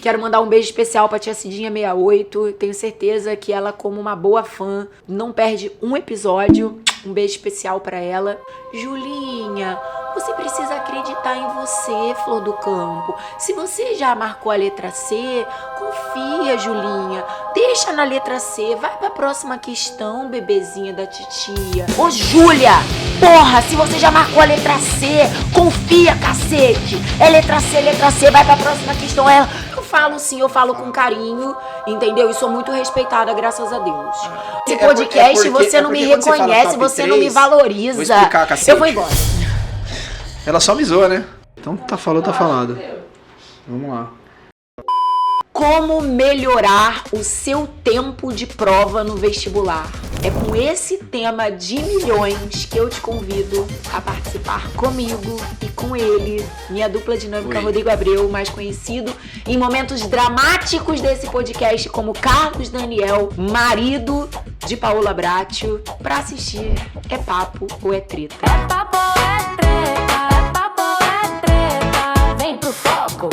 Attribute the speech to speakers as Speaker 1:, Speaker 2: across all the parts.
Speaker 1: Quero mandar um beijo especial pra tia Cidinha 68. Tenho certeza que ela, como uma boa fã, não perde um episódio. Um beijo especial pra ela. Julinha, você precisa acreditar em você, Flor do Campo. Se você já marcou a letra C, confia, Julinha. Deixa na letra C. Vai pra próxima questão, bebezinha da titia. Ô, Júlia! Porra, se você já marcou a letra C, confia, cacete. É letra C, vai pra próxima questão. Eu falo sim, eu falo com carinho, entendeu? E sou muito respeitada, graças a Deus. Esse podcast, você não me reconhece, você não me valoriza.
Speaker 2: Vou explicar, cacete.
Speaker 1: Eu vou embora.
Speaker 2: Ela só me zoa, né? Então falou, tá falado. Vamos lá.
Speaker 1: Como melhorar o seu tempo de prova no vestibular? É com esse tema de milhões que eu te convido a participar comigo e com ele, minha dupla dinâmica Rodrigo Abreu, mais conhecido em momentos dramáticos desse podcast como Carlos Daniel, marido de Paola Bracho, pra assistir É Papo ou É Treta?
Speaker 3: É papo, é treta, é papo, é treta, vem pro foco.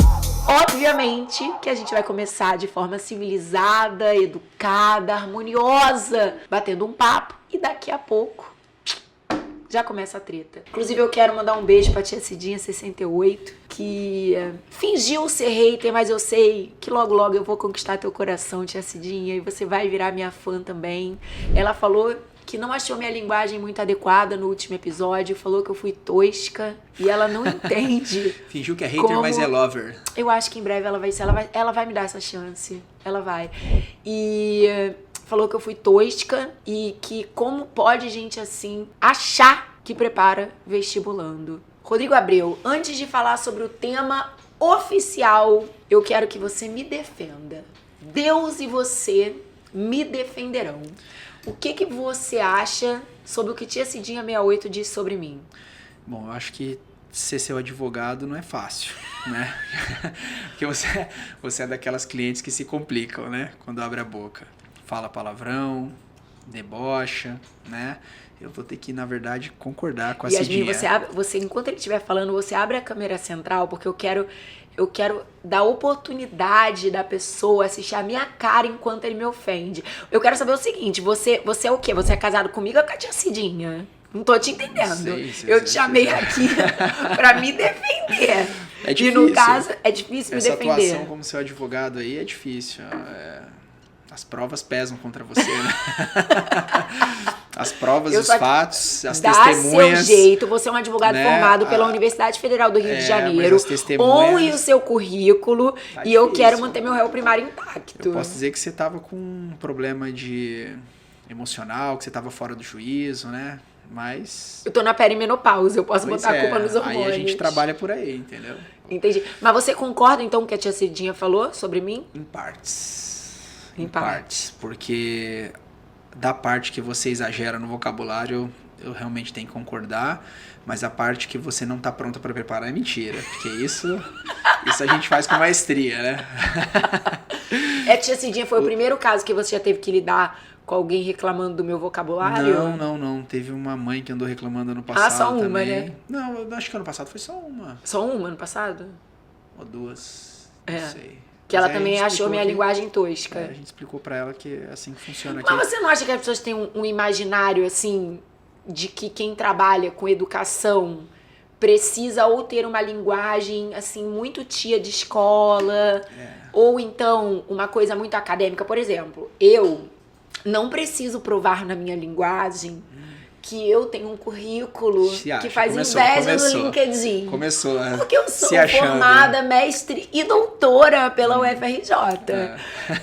Speaker 1: Obviamente que a gente vai começar de forma civilizada, educada, harmoniosa, batendo um papo e daqui a pouco já começa a treta. Inclusive eu quero mandar um beijo pra tia Cidinha 68, que fingiu ser hater, mas eu sei que logo logo eu vou conquistar teu coração, tia Cidinha, e você vai virar minha fã também. Ela falou que não achou minha linguagem muito adequada no último episódio, falou que eu fui tosca e ela não entende.
Speaker 2: Fingiu que é hater, mas é lover.
Speaker 1: Eu acho que em breve ela vai ser, ela vai me dar essa chance, ela vai. E falou que eu fui tosca e que como pode gente assim achar que prepara vestibulando. Rodrigo Abreu, antes de falar sobre o tema oficial, eu quero que você me defenda. Deus e você me defenderão. O que você acha sobre o que tia Cidinha 68 disse sobre mim?
Speaker 2: Bom, eu acho que ser seu advogado não é fácil, né? Porque você é daquelas clientes que se complicam, né? Quando abre a boca. Fala palavrão, debocha, né? Eu vou ter que, na verdade, concordar com a Cidinha.
Speaker 1: Yasmin, você, enquanto ele estiver falando, você abre a câmera central, porque eu quero dar oportunidade da pessoa assistir a minha cara enquanto ele me ofende. Eu quero saber o seguinte, você é o quê? Você é casado comigo ou com a tia Cidinha? Não tô te entendendo. Eu te chamei aqui pra me defender.
Speaker 2: É difícil.
Speaker 1: E no caso, é difícil me defender.
Speaker 2: Essa atuação como seu advogado aí é difícil. As provas pesam contra você, né? As provas, os fatos, as testemunhas.
Speaker 1: Dá seu jeito, você é um advogado formado pela Universidade Federal do Rio de Janeiro. Honre o seu currículo e eu quero manter meu réu primário intacto.
Speaker 2: Eu posso dizer que você tava com um problema emocional, que você tava fora do juízo, né? Mas...
Speaker 1: Eu tô na perimenopausa, eu posso botar a culpa nos hormônios.
Speaker 2: Aí a gente trabalha por aí, entendeu?
Speaker 1: Entendi. Mas você concorda então com o que a tia Cidinha falou sobre mim?
Speaker 2: Em partes.
Speaker 1: Em partes.
Speaker 2: Porque da parte que você exagera no vocabulário, eu realmente tenho que concordar, mas a parte que você não tá pronta para preparar é mentira, porque isso a gente faz com maestria, né?
Speaker 1: Tia Cidinha, foi o primeiro caso que você já teve que lidar com alguém reclamando do meu vocabulário?
Speaker 2: Não. Teve uma mãe que andou reclamando ano passado.
Speaker 1: Só uma,
Speaker 2: também.
Speaker 1: né?
Speaker 2: Não, eu acho que ano passado foi só uma.
Speaker 1: Só uma ano passado?
Speaker 2: Ou duas, não sei.
Speaker 1: Que ela também achou minha linguagem tosca.
Speaker 2: A gente explicou pra ela que é assim que funciona
Speaker 1: aqui.
Speaker 2: Mas
Speaker 1: você não acha que as pessoas têm um imaginário, assim, de que quem trabalha com educação precisa ou ter uma linguagem, assim, muito tia de escola, ou então uma coisa muito acadêmica? Por exemplo, eu não preciso provar na minha linguagem que eu tenho um currículo que faz inveja no LinkedIn.
Speaker 2: Começou, né?
Speaker 1: Porque eu sou formada, mestre e doutora pela UFRJ.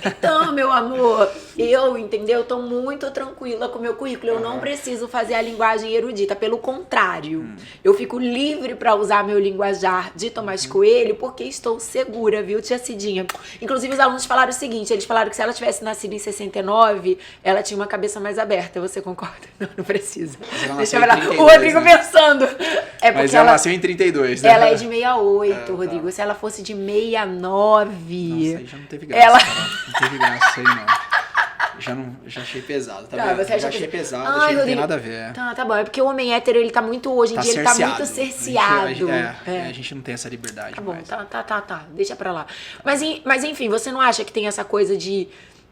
Speaker 1: Então, meu amor, eu tô muito tranquila com o meu currículo. Eu não preciso fazer a linguagem erudita. Pelo contrário, eu fico livre para usar meu linguajar de Tomás Coelho porque estou segura, viu, tia Cidinha? Inclusive, os alunos falaram o seguinte, eles falaram que se ela tivesse nascido em 69, ela tinha uma cabeça mais aberta. Você concorda? Não precisa. Deixa eu ver o Rodrigo pensando.
Speaker 2: Mas ela nasceu em 32, né?
Speaker 1: Ela é de 68, Rodrigo. Tá. Se ela fosse de 69...
Speaker 2: Nossa, aí já não teve graça. Não teve graça isso aí, não. já achei pesado, tá
Speaker 1: Tá,
Speaker 2: vendo?
Speaker 1: você acha
Speaker 2: Já achei
Speaker 1: que-
Speaker 2: pesado,
Speaker 1: Ai,
Speaker 2: achei que não tem
Speaker 1: Rodrigo,
Speaker 2: nada a ver.
Speaker 1: Tá bom. É porque o homem hétero, ele tá muito, hoje em dia, ele tá muito
Speaker 2: A
Speaker 1: cerceado.
Speaker 2: gente, a gente não tem essa liberdade
Speaker 1: Tá bom,
Speaker 2: mais.
Speaker 1: tá. Deixa pra lá. Mas enfim, você não acha que tem essa coisa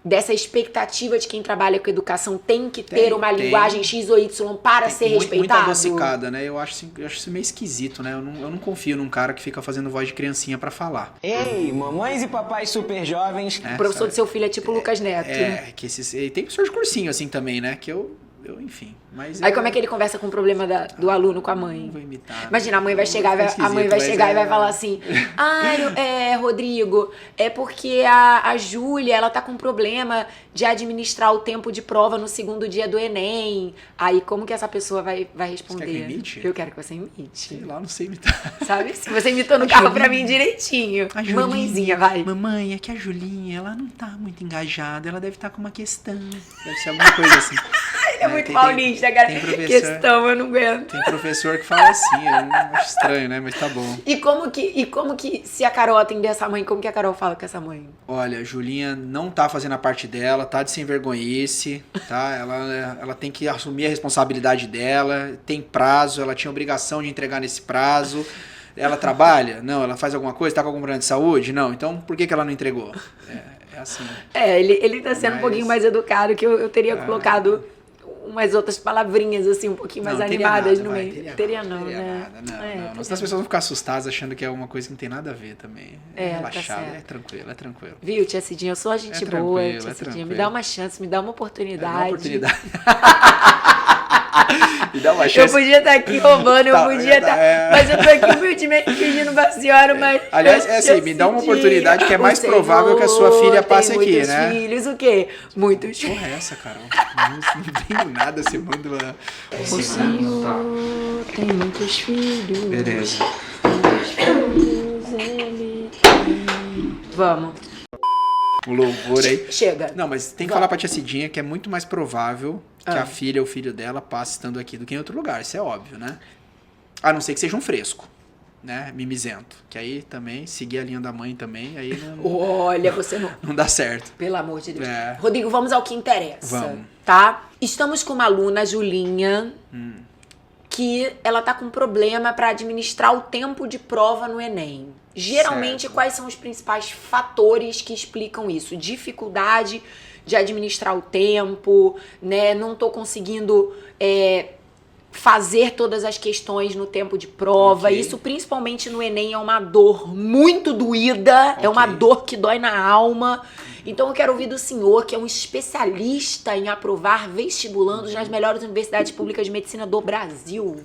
Speaker 1: dessa expectativa de quem trabalha com educação tem que ter uma
Speaker 2: tem.
Speaker 1: linguagem X ou Y para ser
Speaker 2: Muita
Speaker 1: respeitado?
Speaker 2: adocicada, né? Eu acho isso meio esquisito, né? Eu não confio num cara que fica fazendo voz de criancinha pra falar.
Speaker 4: Ei, mamães e papais super jovens.
Speaker 1: O professor do seu filho é tipo Lucas Neto.
Speaker 2: Que e tem professor de cursinho assim também, né? Que eu enfim. Mas
Speaker 1: Aí como é que ele conversa com o problema do aluno com a mãe?
Speaker 2: Não vou imitar.
Speaker 1: Imagina, a mãe vai chegar, a mãe vai chegar e vai falar assim: Rodrigo, é porque a Júlia, ela tá com problema de administrar o tempo de prova no segundo dia do Enem. Aí como que essa pessoa vai responder?
Speaker 2: Você quer que eu imite?
Speaker 1: Eu quero que você imite.
Speaker 2: Sei lá, não sei imitar.
Speaker 1: Sabe? Se você imitou no carro pra mim direitinho.
Speaker 2: A Julinha,
Speaker 1: Mamãezinha, vai.
Speaker 2: Mamãe, é que a Julinha, ela não tá muito engajada, ela deve estar com uma questão. Deve ser alguma coisa assim.
Speaker 1: É muito paulista, cara. Questão, eu não aguento.
Speaker 2: Tem professor que fala assim, eu acho estranho, né? Mas tá bom.
Speaker 1: E como que, se a Carol atender essa mãe, como que a Carol fala com essa mãe?
Speaker 2: Olha, a Julinha não tá fazendo a parte dela, tá de sem vergonhice, tá? Ela tem que assumir a responsabilidade dela, tem prazo, ela tinha obrigação de entregar nesse prazo. Ela trabalha? Não. Ela faz alguma coisa? Tá com algum problema de saúde? Não. Então, por que ela não entregou? É assim.
Speaker 1: Ele tá sendo um pouquinho mais educado, que eu teria colocado umas outras palavrinhas, assim, um pouquinho mais animadas no meio. Teria não, né?
Speaker 2: Não. As pessoas vão ficar assustadas achando que é uma coisa que não tem nada a ver também. É relaxado,
Speaker 1: tá certo.
Speaker 2: é tranquilo.
Speaker 1: Viu, tia Cidinha? Eu sou a gente boa, tia Cidinha.
Speaker 2: Tranquilo.
Speaker 1: Me dá uma chance, me dá uma oportunidade.
Speaker 2: Me dá uma chance.
Speaker 1: Eu podia estar aqui roubando, eu podia estar... Mas eu tô aqui humildemente pedindo pra senhora, mas...
Speaker 2: Aliás, é assim, me dá uma oportunidade que é mais provável que a sua filha passe aqui, né?
Speaker 1: Filhos, o quê? Muitos filhos.
Speaker 2: Porra, é essa, Carol? Não tenho nada, você manda lá.
Speaker 1: O Senhor tem muitos filhos.
Speaker 2: Beleza.
Speaker 1: Muitos filhos ele tem. Vamos.
Speaker 2: O louvor aí.
Speaker 1: Chega.
Speaker 2: Não, mas tem que falar pra tia Cidinha que é muito mais provável que a filha ou filho dela passe estando aqui do que em outro lugar. Isso é óbvio, né? A não ser que seja um fresco, né? Mimizento. Que aí também, seguir a linha da mãe também, aí não...
Speaker 1: Olha, você não...
Speaker 2: Não dá certo.
Speaker 1: Pelo amor de Deus.
Speaker 2: É.
Speaker 1: Rodrigo, vamos ao que interessa.
Speaker 2: Vamos.
Speaker 1: Tá? Estamos com uma aluna, Julinha, que ela tá com problema para administrar o tempo de prova no Enem. Geralmente,
Speaker 2: Certo.
Speaker 1: quais são os principais fatores que explicam isso? Dificuldade de administrar o tempo, né? Não tô conseguindo fazer todas as questões no tempo de prova.
Speaker 2: Ok.
Speaker 1: Isso, principalmente no Enem, é uma dor muito doída. É uma
Speaker 2: Ok.
Speaker 1: dor que dói na alma. Então eu quero ouvir do senhor, que é um especialista em aprovar vestibulandos nas melhores universidades públicas de medicina do Brasil.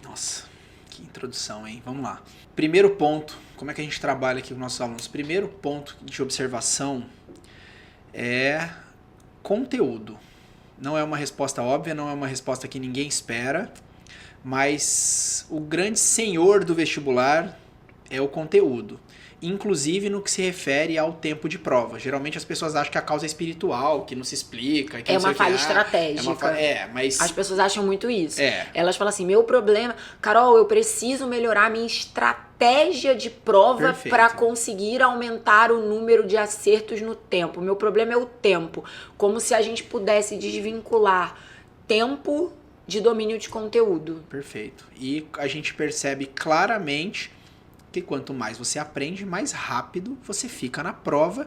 Speaker 2: Nossa, que introdução, hein? Vamos lá. Primeiro ponto, como é que a gente trabalha aqui com nossos alunos? Primeiro ponto de observação é conteúdo. Não é uma resposta óbvia, não é uma resposta que ninguém espera, mas o grande senhor do vestibular é o conteúdo. Inclusive no que se refere ao tempo de prova. Geralmente as pessoas acham que a causa é espiritual, que não se explica. Que
Speaker 1: É
Speaker 2: não sei
Speaker 1: uma
Speaker 2: o que.
Speaker 1: falha estratégica.
Speaker 2: Mas...
Speaker 1: As pessoas acham muito isso.
Speaker 2: É.
Speaker 1: Elas falam assim, meu problema... Carol, eu preciso melhorar minha estratégia de prova
Speaker 2: Perfeito.
Speaker 1: para conseguir aumentar o número de acertos no tempo. Meu problema é o tempo. Como se a gente pudesse desvincular tempo de domínio de conteúdo.
Speaker 2: Perfeito. E a gente percebe claramente que quanto mais você aprende, mais rápido você fica na prova,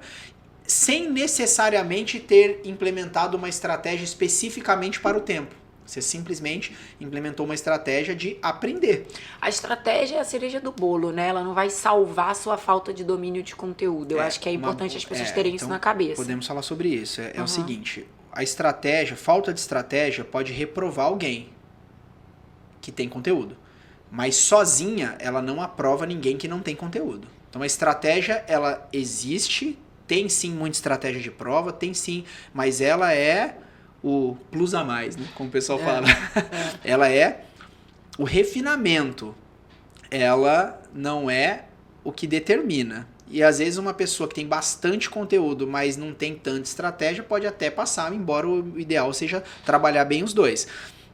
Speaker 2: sem necessariamente ter implementado uma estratégia especificamente para o tempo. Você simplesmente implementou uma estratégia de aprender.
Speaker 1: A estratégia é a cereja do bolo, né? Ela não vai salvar a sua falta de domínio de conteúdo. Eu acho que é importante as pessoas terem isso
Speaker 2: então,
Speaker 1: na cabeça.
Speaker 2: Podemos falar sobre isso. É o seguinte, a estratégia, falta de estratégia pode reprovar alguém que tem conteúdo. Mas sozinha, ela não aprova ninguém que não tem conteúdo. Então a estratégia, ela existe, tem sim muita estratégia de prova, tem sim, mas ela é o plus a mais, né? Como o pessoal fala. Ela é o refinamento. Ela não é o que determina. E às vezes uma pessoa que tem bastante conteúdo, mas não tem tanta estratégia, pode até passar, embora o ideal seja trabalhar bem os dois.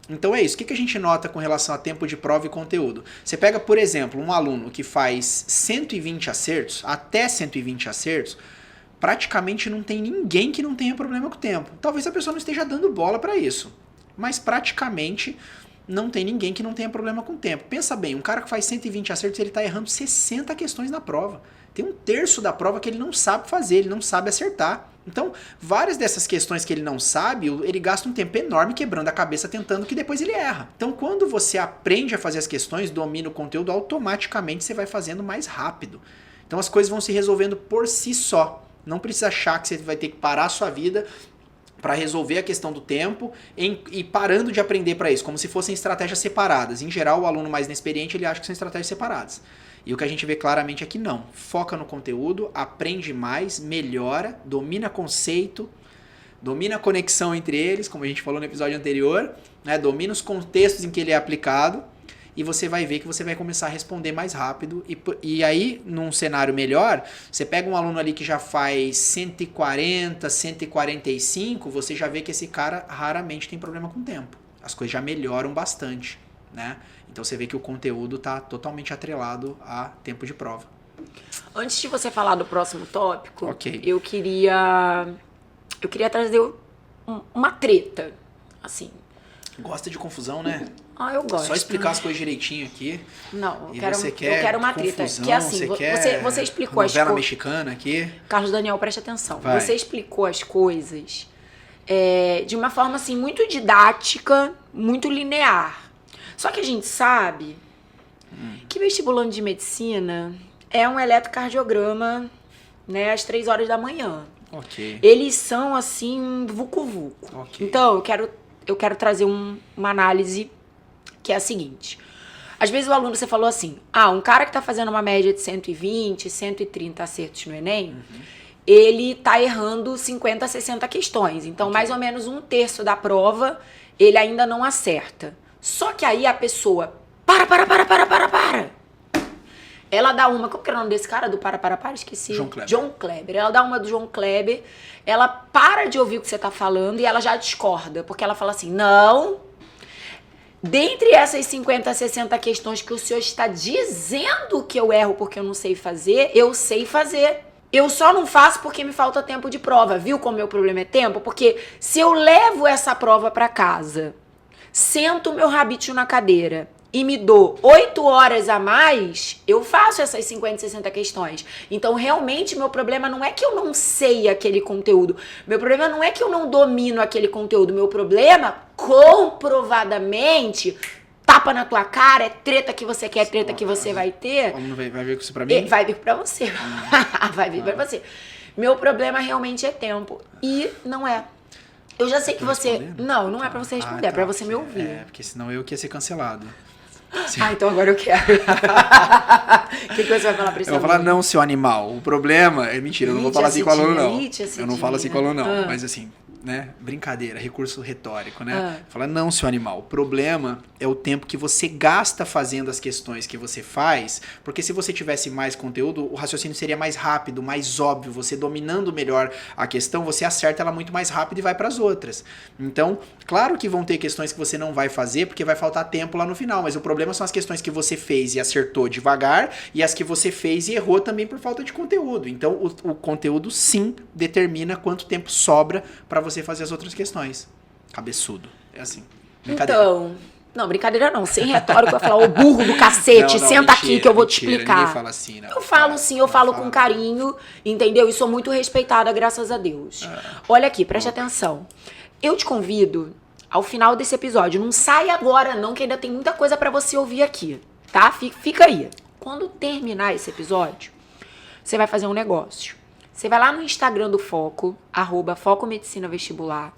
Speaker 2: Então é isso. O que a gente nota com relação a tempo de prova e conteúdo? Você pega, por exemplo, um aluno que faz 120 acertos, até 120 acertos, praticamente não tem ninguém que não tenha problema com o tempo. Talvez a pessoa não esteja dando bola para isso, mas praticamente não tem ninguém que não tenha problema com o tempo. Pensa bem, um cara que faz 120 acertos, ele tá errando 60 questões na prova. Tem um terço da prova que ele não sabe fazer, ele não sabe acertar. Então, várias dessas questões que ele não sabe, ele gasta um tempo enorme quebrando a cabeça tentando que depois ele erra. Então, quando você aprende a fazer as questões, domina o conteúdo, automaticamente você vai fazendo mais rápido. Então, as coisas vão se resolvendo por si só. Não precisa achar que você vai ter que parar a sua vida para resolver a questão do tempo e parando de aprender para isso, como se fossem estratégias separadas. Em geral, o aluno mais inexperiente, ele acha que são estratégias separadas. E o que a gente vê claramente é que não. Foca no conteúdo, aprende mais, melhora, domina conceito, domina a conexão entre eles, como a gente falou no episódio anterior, né? Domina os contextos em que ele é aplicado, e você vai ver que você vai começar a responder mais rápido. E aí, num cenário melhor, você pega um aluno ali que já faz 140, 145, você já vê que esse cara raramente tem problema com o tempo. As coisas já melhoram bastante, né? Então você vê que o conteúdo está totalmente atrelado a tempo de prova.
Speaker 1: Antes de você falar do próximo tópico,
Speaker 2: Ok.
Speaker 1: eu queria trazer uma treta, assim.
Speaker 2: Gosta de confusão, né?
Speaker 1: Eu gosto.
Speaker 2: Só explicar as coisas direitinho aqui.
Speaker 1: Não,
Speaker 2: E
Speaker 1: eu quero,
Speaker 2: você
Speaker 1: eu
Speaker 2: quer
Speaker 1: quero uma treta.
Speaker 2: confusão,
Speaker 1: Que é assim, você explicou as
Speaker 2: novela
Speaker 1: coisas.
Speaker 2: mexicana aqui.
Speaker 1: Carlos Daniel, preste atenção.
Speaker 2: Vai.
Speaker 1: Você explicou as coisas de uma forma assim muito didática, muito linear. Só que a gente sabe que vestibulando de medicina é um eletrocardiograma, né, às 3 horas da manhã.
Speaker 2: Ok.
Speaker 1: Eles são assim vucu-vucu.
Speaker 2: Ok.
Speaker 1: Então, eu quero trazer uma análise que é a seguinte. Às vezes o aluno, você falou assim, um cara que tá fazendo uma média de 120, 130 acertos no Enem, ele tá errando 50, 60 questões. Então, mais ou menos 1/3 da prova, ele ainda não acerta. Só que aí a pessoa, para. Ela dá uma, como que era o nome desse cara do para, esqueci.
Speaker 2: João Kleber.
Speaker 1: Ela dá uma do João Kleber, ela para de ouvir o que você tá falando e ela já discorda, porque ela fala assim, não, dentre essas 50, 60 questões que o senhor está dizendo que eu erro porque eu não sei fazer, eu sei fazer. Eu só não faço porque me falta tempo de prova, viu como meu problema é tempo? Porque se eu levo essa prova pra casa, sento meu rabicho na cadeira e me dou 8 horas a mais, eu faço essas 50, 60 questões. Então, realmente, meu problema não é que eu não sei aquele conteúdo. Meu problema não é que eu não domino aquele conteúdo. Meu problema, comprovadamente, tapa na tua cara, é treta que você quer, treta que você vai ter.
Speaker 2: O aluno vai vir com isso pra mim?
Speaker 1: Vai vir pra você. Vai vir pra você. Meu problema realmente é tempo. E não é. Eu já sei que você... Não é pra você responder, é pra você me ouvir.
Speaker 2: É, porque senão eu que ia ser cancelado.
Speaker 1: Então agora eu quero. O que você vai falar pra esse
Speaker 2: Eu vou
Speaker 1: aluno?
Speaker 2: falar, não, seu animal. O problema... Mentira, eu não vou falar assim com o aluno, não. Eu não falo assim com o aluno, não. Mas assim, né? Brincadeira, recurso retórico, né? Fala, não, seu animal. O problema é o tempo que você gasta fazendo as questões que você faz, porque se você tivesse mais conteúdo, o raciocínio seria mais rápido, mais óbvio. Você dominando melhor a questão, você acerta ela muito mais rápido e vai para as outras. Então, claro que vão ter questões que você não vai fazer, porque vai faltar tempo lá no final, mas o problema são as questões que você fez e acertou devagar, e as que você fez e errou também por falta de conteúdo. Então, o conteúdo, sim, determina quanto tempo sobra para você fazer as outras questões. Cabeçudo. É assim. Brincadeira.
Speaker 1: Então... Não, brincadeira não. Sem retórica, eu vou falar, ô burro do cacete,
Speaker 2: Não,
Speaker 1: senta
Speaker 2: mentira,
Speaker 1: aqui que eu vou te
Speaker 2: mentira,
Speaker 1: explicar.
Speaker 2: ninguém fala assim, não.
Speaker 1: Eu falo sim, eu falo com carinho, entendeu? E sou muito respeitada, graças a Deus. Olha aqui, preste atenção. Eu te convido ao final desse episódio. Não sai agora não, que ainda tem muita coisa pra você ouvir aqui, tá? Fica aí. Quando terminar esse episódio, você vai fazer um negócio. Você vai lá no Instagram do Foco, @FocoMedicinaVestibular,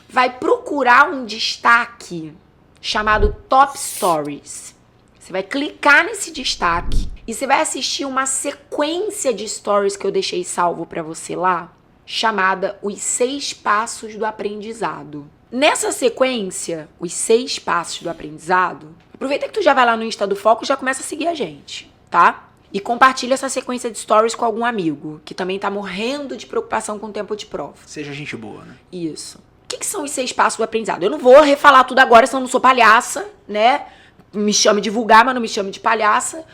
Speaker 1: vai procurar um destaque chamado Top Stories. Você vai clicar nesse destaque e você vai assistir uma sequência de stories que eu deixei salvo pra você lá, chamada Os 6 Passos do Aprendizado. Nessa sequência, Os 6 Passos do Aprendizado, aproveita que tu já vai lá no Insta do Foco e já começa a seguir a gente, tá? E compartilha essa sequência de stories com algum amigo que também tá morrendo de preocupação com o tempo de prova.
Speaker 2: Seja gente boa, né?
Speaker 1: Isso. O que são os 6 passos do aprendizado? Eu não vou refalar tudo agora, senão eu não sou palhaça, né? Me chame de vulgar, mas não me chame de palhaça.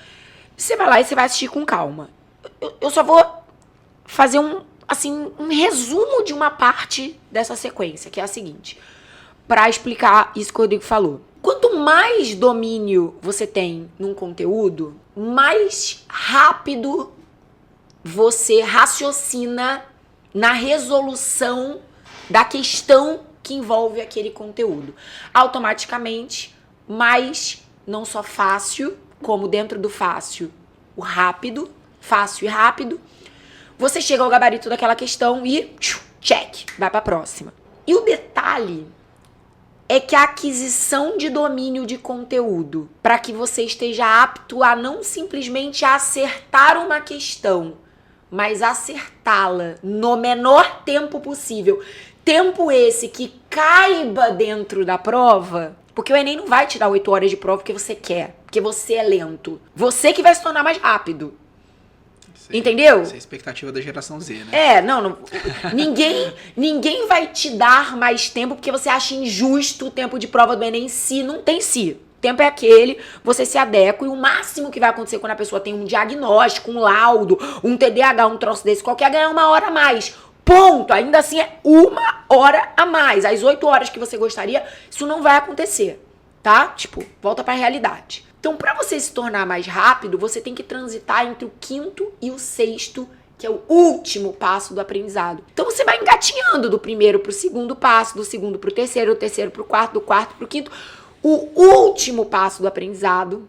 Speaker 1: Você vai lá e você vai assistir com calma. Eu só vou fazer assim, um resumo de uma parte dessa sequência, que é a seguinte, para explicar isso que o Rodrigo falou. Quanto mais domínio você tem num conteúdo, mais rápido você raciocina na resolução da questão que envolve aquele conteúdo. Automaticamente, mais não só fácil, como dentro do fácil, o rápido, fácil e rápido, você chega ao gabarito daquela questão e check, vai para a próxima. E o detalhe é que a aquisição de domínio de conteúdo, para que você esteja apto a não simplesmente acertar uma questão, mas acertá-la no menor tempo possível, tempo esse que caiba dentro da prova, porque o Enem não vai te dar 8 horas de prova porque você quer, porque você é lento. Você que vai se tornar mais rápido. Entendeu?
Speaker 2: Essa é a expectativa da geração Z, né?
Speaker 1: Ninguém vai te dar mais tempo porque você acha injusto o tempo de prova do Enem se não tem si. O tempo é aquele, você se adequa e o máximo que vai acontecer quando a pessoa tem um diagnóstico, um laudo, um TDAH, um troço desse qualquer, ganhar 1 hora a mais. Ponto! Ainda assim é 1 hora a mais. As 8 horas que você gostaria, isso não vai acontecer, tá? Tipo, volta pra realidade. Então, para você se tornar mais rápido, você tem que transitar entre o 5º e o 6º, que é o último passo do aprendizado. Então, você vai engatinhando do primeiro pro 2º passo, do 2º pro 3º, do 3º pro 4º, do 4º pro 5º. O último passo do aprendizado,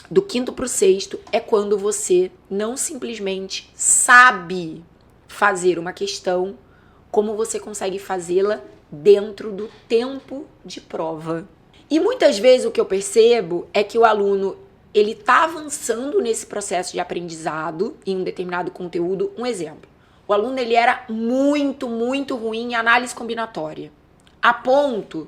Speaker 1: do 5º pro 6º, é quando você não simplesmente sabe fazer uma questão, como você consegue fazê-la dentro do tempo de prova. E muitas vezes o que eu percebo é que o aluno, ele tá avançando nesse processo de aprendizado em um determinado conteúdo. Um exemplo, o aluno ele era muito, muito ruim em análise combinatória, a ponto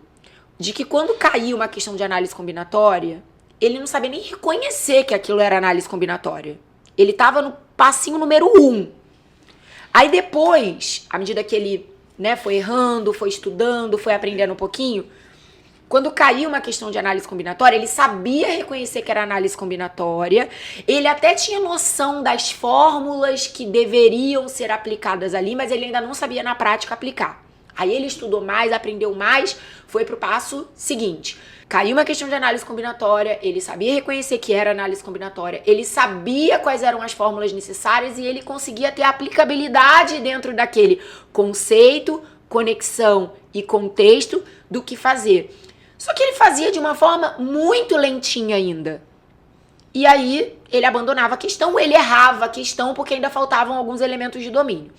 Speaker 1: de que quando caiu uma questão de análise combinatória, ele não sabia nem reconhecer que aquilo era análise combinatória. Ele tava no passinho número 1. Aí depois, à medida que ele, né, foi errando, foi estudando, foi aprendendo um pouquinho, quando caiu uma questão de análise combinatória, ele sabia reconhecer que era análise combinatória, ele até tinha noção das fórmulas que deveriam ser aplicadas ali, mas ele ainda não sabia na prática aplicar. Aí ele estudou mais, aprendeu mais, foi pro passo seguinte. Caiu uma questão de análise combinatória, ele sabia reconhecer que era análise combinatória, ele sabia quais eram as fórmulas necessárias e ele conseguia ter aplicabilidade dentro daquele conceito, conexão e contexto do que fazer. Só que ele fazia de uma forma muito lentinha ainda. E aí ele abandonava a questão, ele errava a questão porque ainda faltavam alguns elementos de domínio.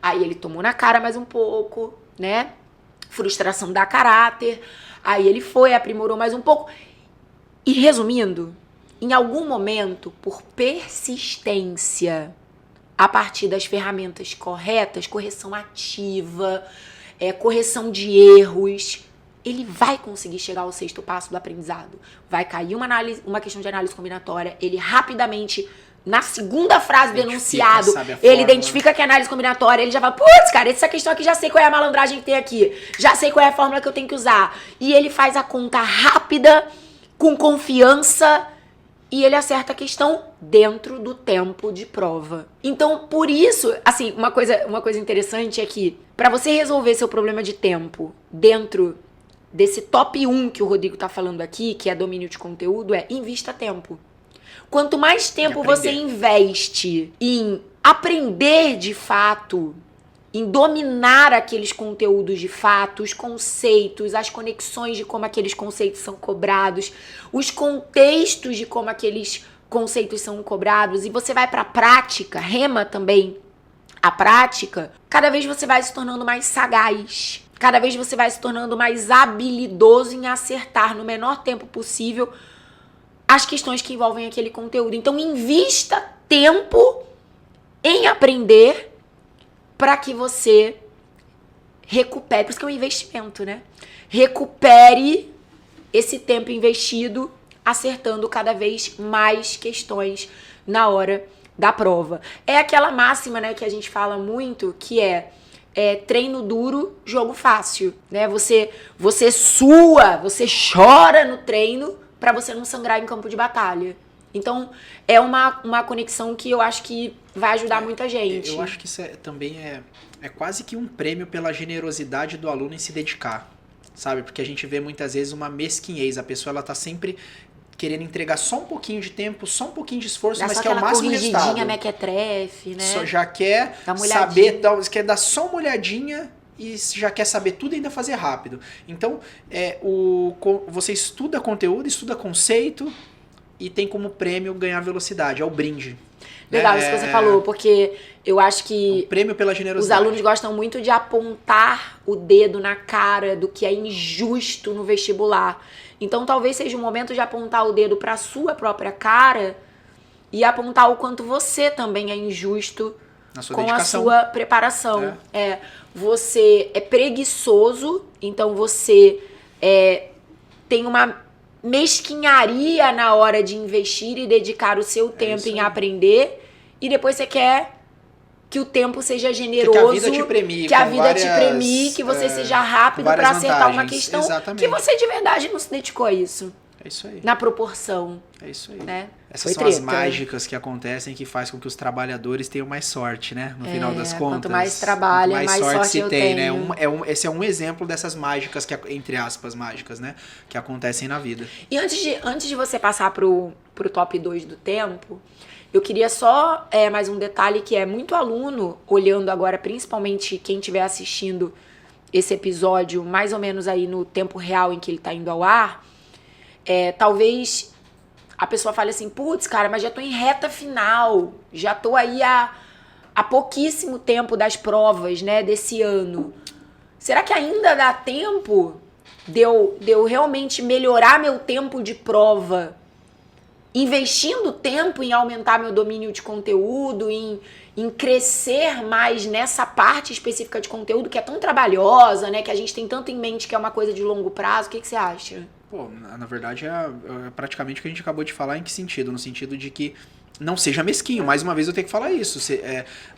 Speaker 1: Aí ele tomou na cara mais um pouco, né? Frustração dá caráter. Aí ele foi, aprimorou mais um pouco. E resumindo, em algum momento, por persistência, a partir das ferramentas corretas, correção ativa, correção de erros, ele vai conseguir chegar ao 6º passo do aprendizado. Vai cair uma questão de análise combinatória, ele rapidamente, na segunda frase do enunciado, ele identifica que é análise combinatória, ele já fala, putz, cara, essa questão aqui já sei qual é a malandragem que tem aqui, já sei qual é a fórmula que eu tenho que usar. E ele faz a conta rápida, com confiança, e ele acerta a questão dentro do tempo de prova. Então, por isso, assim, uma coisa interessante é que, para você resolver seu problema de tempo dentro desse top 1 que o Rodrigo tá falando aqui, que é domínio de conteúdo, invista tempo. Quanto mais tempo você investe em aprender de fato, em dominar aqueles conteúdos de fato, os conceitos, as conexões de como aqueles conceitos são cobrados, os contextos de como aqueles conceitos são cobrados, e você vai pra prática, rema também a prática, cada vez você vai se tornando mais sagaz. Cada vez você vai se tornando mais habilidoso em acertar no menor tempo possível as questões que envolvem aquele conteúdo. Então, invista tempo em aprender para que você recupere. Por isso que é um investimento, né? Recupere esse tempo investido acertando cada vez mais questões na hora da prova. É aquela máxima, né, que a gente fala muito, que é treino duro, jogo fácil, né? Você sua, você chora no treino para você não sangrar em campo de batalha. Então, é uma conexão que eu acho que vai ajudar muita gente.
Speaker 2: Eu acho que isso também é quase que um prêmio pela generosidade do aluno em se dedicar, sabe? Porque a gente vê muitas vezes uma mesquinhez, a pessoa ela tá sempre querendo entregar só um pouquinho de tempo, só um pouquinho de esforço,
Speaker 1: Dá
Speaker 2: mas
Speaker 1: só
Speaker 2: quer o
Speaker 1: aquela
Speaker 2: máximo
Speaker 1: corrigidinha,
Speaker 2: resultado.
Speaker 1: mequetrefe, né?
Speaker 2: Só já quer
Speaker 1: Dá uma
Speaker 2: saber, quer dar só uma olhadinha e já quer saber tudo e ainda fazer rápido. Então, você estuda conteúdo, estuda conceito e tem como prêmio ganhar velocidade, é o brinde.
Speaker 1: Legal isso que você falou, porque eu acho que
Speaker 2: Um prêmio pela
Speaker 1: os
Speaker 2: generosidade.
Speaker 1: alunos gostam muito de apontar o dedo na cara do que é injusto no vestibular. Então talvez seja o momento de apontar o dedo para a sua própria cara e apontar o quanto você também é injusto
Speaker 2: Na sua
Speaker 1: com
Speaker 2: dedicação.
Speaker 1: a sua preparação. Você é preguiçoso, então você tem uma mesquinharia na hora de investir e dedicar o seu tempo
Speaker 2: isso
Speaker 1: em
Speaker 2: aí.
Speaker 1: aprender, e depois você quer que o tempo seja generoso,
Speaker 2: Que a vida te premie,
Speaker 1: que a
Speaker 2: com
Speaker 1: vida te
Speaker 2: várias,
Speaker 1: premie, que você seja rápido
Speaker 2: várias
Speaker 1: para acertar uma
Speaker 2: vantagens.
Speaker 1: questão
Speaker 2: Exatamente.
Speaker 1: que você de verdade não se dedicou a isso,
Speaker 2: É isso aí.
Speaker 1: na proporção,
Speaker 2: É isso aí.
Speaker 1: né?
Speaker 2: Essas
Speaker 1: Foi
Speaker 2: são as
Speaker 1: treta.
Speaker 2: mágicas que acontecem que faz com que os trabalhadores tenham mais sorte, né? No final das contas.
Speaker 1: quanto mais trabalha,
Speaker 2: Quanto
Speaker 1: mais sorte
Speaker 2: se
Speaker 1: eu
Speaker 2: tem,
Speaker 1: tenho.
Speaker 2: né? Esse é um exemplo dessas mágicas, entre aspas, mágicas, né? Que acontecem na vida.
Speaker 1: E antes de você passar pro top 2 do tempo, eu queria só mais um detalhe que é muito aluno, olhando agora, principalmente quem estiver assistindo esse episódio, mais ou menos aí no tempo real em que ele tá indo ao ar, talvez a pessoa fale assim, putz, cara, mas já tô em reta final, já tô aí há pouquíssimo tempo das provas, né, desse ano. Será que ainda dá tempo de eu realmente melhorar meu tempo de prova, investindo tempo em aumentar meu domínio de conteúdo, em crescer mais nessa parte específica de conteúdo que é tão trabalhosa, né, que a gente tem tanto em mente que é uma coisa de longo prazo? O que você acha?
Speaker 2: Pô, na verdade é praticamente o que a gente acabou de falar. Em que sentido? No sentido de que não seja mesquinho. Mais uma vez eu tenho que falar isso.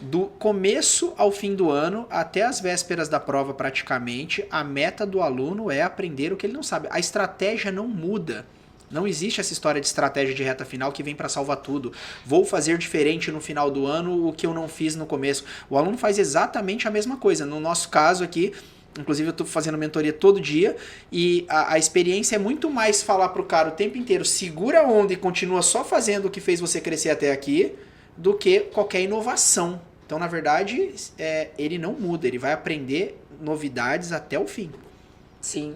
Speaker 2: Do começo ao fim do ano, até as vésperas da prova praticamente, a meta do aluno é aprender o que ele não sabe. A estratégia não muda. Não existe essa história de estratégia de reta final que vem para salvar tudo. Vou fazer diferente no final do ano o que eu não fiz no começo. O aluno faz exatamente a mesma coisa. No nosso caso aqui, inclusive eu estou fazendo mentoria todo dia e a experiência é muito mais falar pro cara o tempo inteiro, segura a onda e continua só fazendo o que fez você crescer até aqui, do que qualquer inovação. Então, na verdade, ele não muda, ele vai aprender novidades até o fim.
Speaker 1: Sim.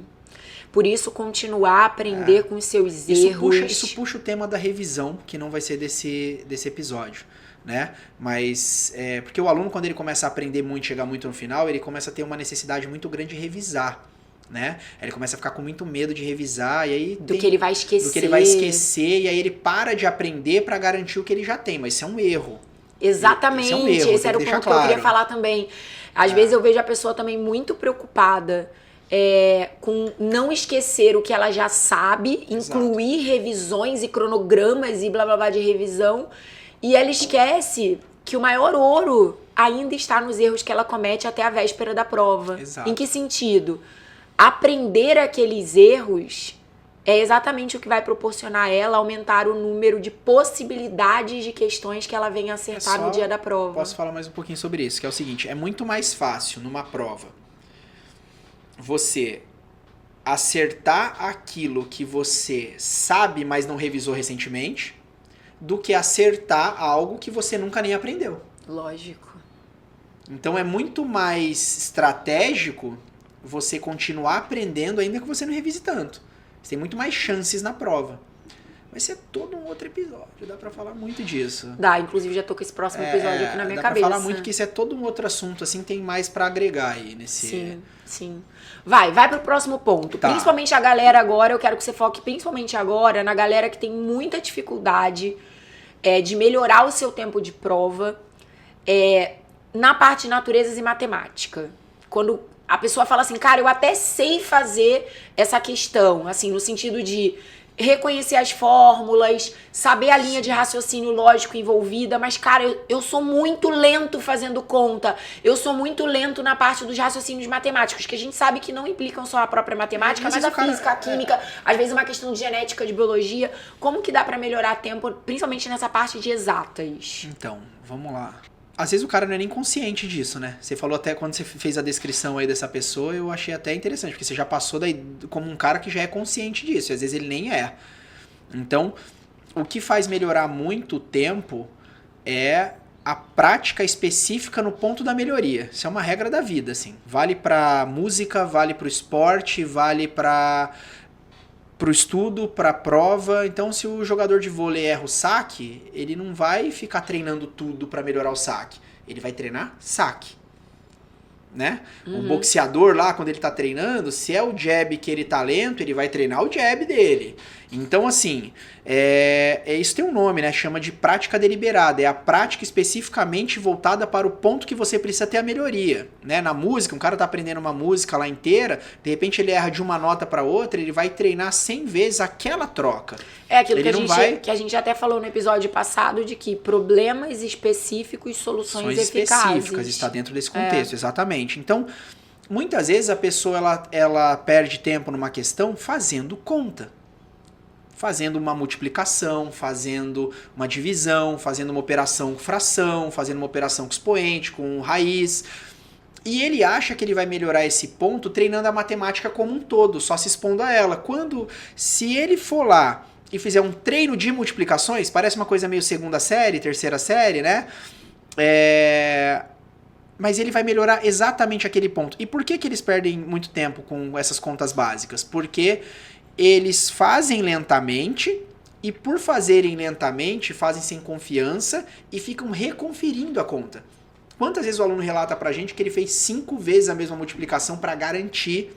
Speaker 1: Por isso, continuar a aprender com os seus erros.
Speaker 2: Isso puxa o tema da revisão, que não vai ser desse episódio, né? Mas, porque o aluno, quando ele começa a aprender muito, chegar muito no final, ele começa a ter uma necessidade muito grande de revisar, né? Ele começa a ficar com muito medo de revisar, e aí
Speaker 1: Do que ele vai esquecer.
Speaker 2: do que ele vai esquecer, e aí ele para de aprender para garantir o que ele já tem, mas isso é um erro.
Speaker 1: Exatamente,
Speaker 2: Esse é um erro,
Speaker 1: esse
Speaker 2: tem
Speaker 1: era
Speaker 2: que
Speaker 1: o
Speaker 2: deixar
Speaker 1: ponto que eu queria
Speaker 2: claro.
Speaker 1: falar também. Às vezes eu vejo a pessoa também muito preocupada com não esquecer o que ela já sabe, incluir revisões e cronogramas e blá blá blá de revisão, e ela esquece que o maior ouro ainda está nos erros que ela comete até a véspera da prova.
Speaker 2: Exato.
Speaker 1: Em que sentido? Aprender aqueles erros é exatamente o que vai proporcionar a ela aumentar o número de possibilidades de questões que ela venha acertar no dia da prova.
Speaker 2: Posso falar mais um pouquinho sobre isso, que é o seguinte, é muito mais fácil numa prova você acertar aquilo que você sabe, mas não revisou recentemente, do que acertar algo que você nunca nem aprendeu.
Speaker 1: Lógico.
Speaker 2: Então é muito mais estratégico você continuar aprendendo ainda que você não revise tanto. Você tem muito mais chances na prova. Vai ser todo um outro episódio, dá pra falar muito disso.
Speaker 1: Dá, inclusive já tô com esse próximo episódio aqui na minha
Speaker 2: dá
Speaker 1: cabeça.
Speaker 2: pra falar muito que isso é todo um outro assunto, assim, tem mais pra agregar aí nesse...
Speaker 1: Sim, sim. Vai pro próximo ponto.
Speaker 2: Tá.
Speaker 1: Principalmente a galera agora, eu quero que você foque principalmente agora na galera que tem muita dificuldade de melhorar o seu tempo de prova na parte de naturezas e matemática. Quando a pessoa fala assim, cara, eu até sei fazer essa questão, assim, no sentido de reconhecer as fórmulas, saber a linha de raciocínio lógico envolvida, mas, cara, eu sou muito lento fazendo conta, eu sou muito lento na parte dos raciocínios matemáticos, que a gente sabe que não implicam só a própria matemática, mas a física, a química, às vezes uma questão de genética, de biologia. Como que dá pra melhorar tempo, principalmente nessa parte de exatas?
Speaker 2: Então, vamos lá. Às vezes o cara não é nem consciente disso, né? Você falou até quando você fez a descrição aí dessa pessoa, eu achei até interessante, porque você já passou daí como um cara que já é consciente disso, e às vezes ele nem é. Então, o que faz melhorar muito o tempo é a prática específica no ponto da melhoria. Isso é uma regra da vida, assim. Vale pra música, vale pro esporte, vale pro estudo, pra prova. Então, se o jogador de vôlei erra o saque, ele não vai ficar treinando tudo pra melhorar o saque. Ele vai treinar saque, né? O boxeador lá, quando ele tá treinando, se é o jab que ele tá lento, ele vai treinar o jab dele. Então, assim, isso tem um nome, né? Chama de prática deliberada. É a prática especificamente voltada para o ponto que você precisa ter a melhoria, né? Na música, um cara tá aprendendo uma música lá inteira, de repente ele erra de uma nota para outra, ele vai treinar 100 vezes aquela troca.
Speaker 1: É aquilo
Speaker 2: Ele
Speaker 1: que a gente até falou no episódio passado, de que problemas específicos, soluções eficazes.
Speaker 2: Está dentro desse contexto, exatamente. Então, muitas vezes a pessoa ela perde tempo numa questão fazendo conta. Fazendo uma multiplicação, fazendo uma divisão, fazendo uma operação com fração, fazendo uma operação com expoente, com raiz. E ele acha que ele vai melhorar esse ponto treinando a matemática como um todo, só se expondo a ela. Se ele for lá e fizer um treino de multiplicações, parece uma coisa meio segunda série, terceira série, né? Mas ele vai melhorar exatamente aquele ponto. E por que eles perdem muito tempo com essas contas básicas? Porque eles fazem lentamente, e por fazerem lentamente, fazem sem confiança e ficam reconferindo a conta. Quantas vezes o aluno relata pra gente que ele fez 5 vezes a mesma multiplicação para garantir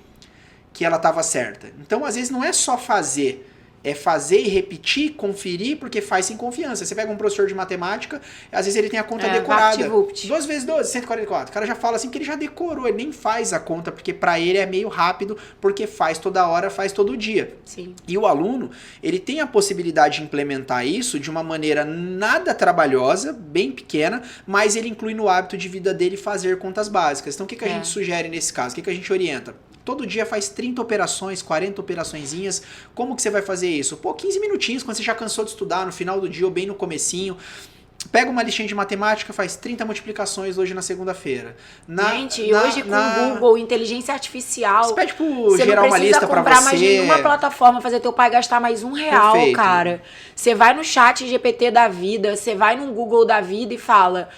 Speaker 2: que ela estava certa? Então, às vezes, não é só fazer. É fazer e repetir, conferir, porque faz sem confiança. Você pega um professor de matemática, às vezes ele tem a conta decorada. 2 vezes 12, 144. O cara já fala assim que ele já decorou, ele nem faz a conta, porque pra ele é meio rápido, porque faz toda hora, faz todo dia.
Speaker 1: Sim.
Speaker 2: E o aluno, ele tem a possibilidade de implementar isso de uma maneira nada trabalhosa, bem pequena, mas ele inclui no hábito de vida dele fazer contas básicas. Então, o que a gente sugere nesse caso? O que a gente orienta? Todo dia faz 30 operações, 40 operaçõezinhas. Como que você vai fazer isso? 15 minutinhos, quando você já cansou de estudar, no final do dia ou bem no comecinho. Pega uma listinha de matemática, faz 30 multiplicações hoje na segunda-feira.
Speaker 1: Hoje com Google, inteligência artificial,
Speaker 2: você pede pro gerar uma lista pra você.
Speaker 1: Você não precisa comprar mais nenhuma plataforma, fazer teu pai gastar mais R$1,
Speaker 2: Perfeito.
Speaker 1: cara. Você vai no chat GPT da vida, você vai no Google da vida e fala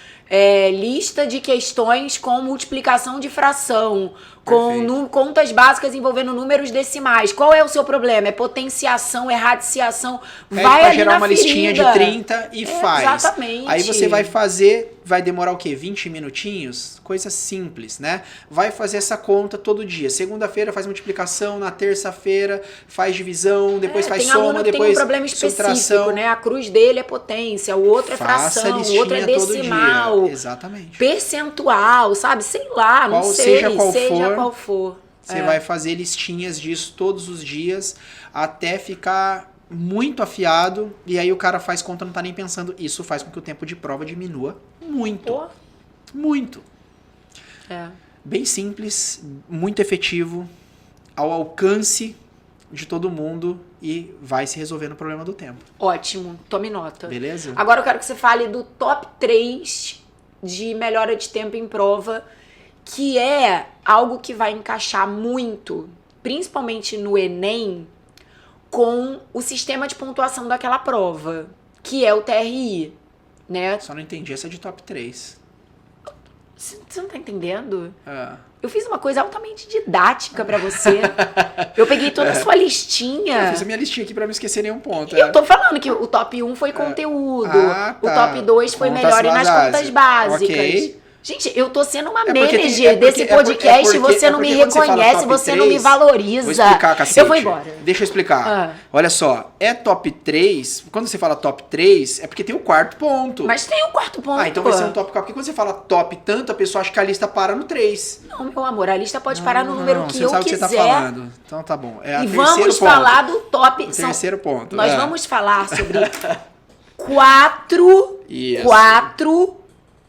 Speaker 1: lista de questões com multiplicação de fração, com contas básicas envolvendo números decimais. Qual é o seu problema? É potenciação, é radiciação? Vai ali
Speaker 2: gerar
Speaker 1: na
Speaker 2: uma
Speaker 1: ferida.
Speaker 2: listinha de 30 e faz.
Speaker 1: Exatamente.
Speaker 2: Aí você vai fazer, vai demorar o quê? 20 minutinhos? Coisa simples, né? Vai fazer essa conta todo dia. Segunda-feira faz multiplicação, na terça-feira faz divisão, depois faz soma, depois
Speaker 1: tem um problema
Speaker 2: subtração.
Speaker 1: específico, né? A cruz dele é potência, o outro é fração, o outro é decimal.
Speaker 2: Exatamente.
Speaker 1: Percentual, sabe? Sei lá, não sei.
Speaker 2: Seja
Speaker 1: Qual for.
Speaker 2: Você vai fazer listinhas disso todos os dias até ficar muito afiado, e aí o cara faz conta, não tá nem pensando. Isso faz com que o tempo de prova diminua muito. Muito. Bem simples, muito efetivo, ao alcance de todo mundo, e vai se resolvendo o problema do tempo.
Speaker 1: Ótimo, tome nota.
Speaker 2: Beleza?
Speaker 1: Agora eu quero que você fale do top 3 de melhora de tempo em prova, que é algo que vai encaixar muito, principalmente no Enem, com o sistema de pontuação daquela prova, que é o TRI, né?
Speaker 2: Só não entendi essa de top 3.
Speaker 1: Você não tá entendendo?
Speaker 2: Eu
Speaker 1: fiz uma coisa altamente didática pra você. Eu peguei toda a sua listinha.
Speaker 2: Eu fiz a minha listinha aqui pra não esquecer nenhum ponto.
Speaker 1: E eu tô falando que o top 1 foi conteúdo,
Speaker 2: tá.
Speaker 1: o top 2 foi
Speaker 2: Contas
Speaker 1: melhore nas
Speaker 2: basadas.
Speaker 1: contas básicas.
Speaker 2: Ok.
Speaker 1: Gente, eu tô sendo uma
Speaker 2: porque
Speaker 1: manager desse podcast e você não me reconhece, você não me valoriza.
Speaker 2: Vou explicar, cacete.
Speaker 1: Eu vou embora.
Speaker 2: Deixa eu explicar. Olha só, é top 3, quando você fala top 3, é porque tem o quarto ponto.
Speaker 1: Mas tem o quarto ponto.
Speaker 2: Ah, então vai ser um top 4, porque quando você fala top tanto, a pessoa acha que a lista para no 3.
Speaker 1: Não, meu amor, a lista pode parar no número que
Speaker 2: você
Speaker 1: eu
Speaker 2: sabe
Speaker 1: quiser.
Speaker 2: O que você tá falando. Então tá bom. É
Speaker 1: E vamos falar do top...
Speaker 2: O terceiro ponto.
Speaker 1: Nós vamos falar sobre quatro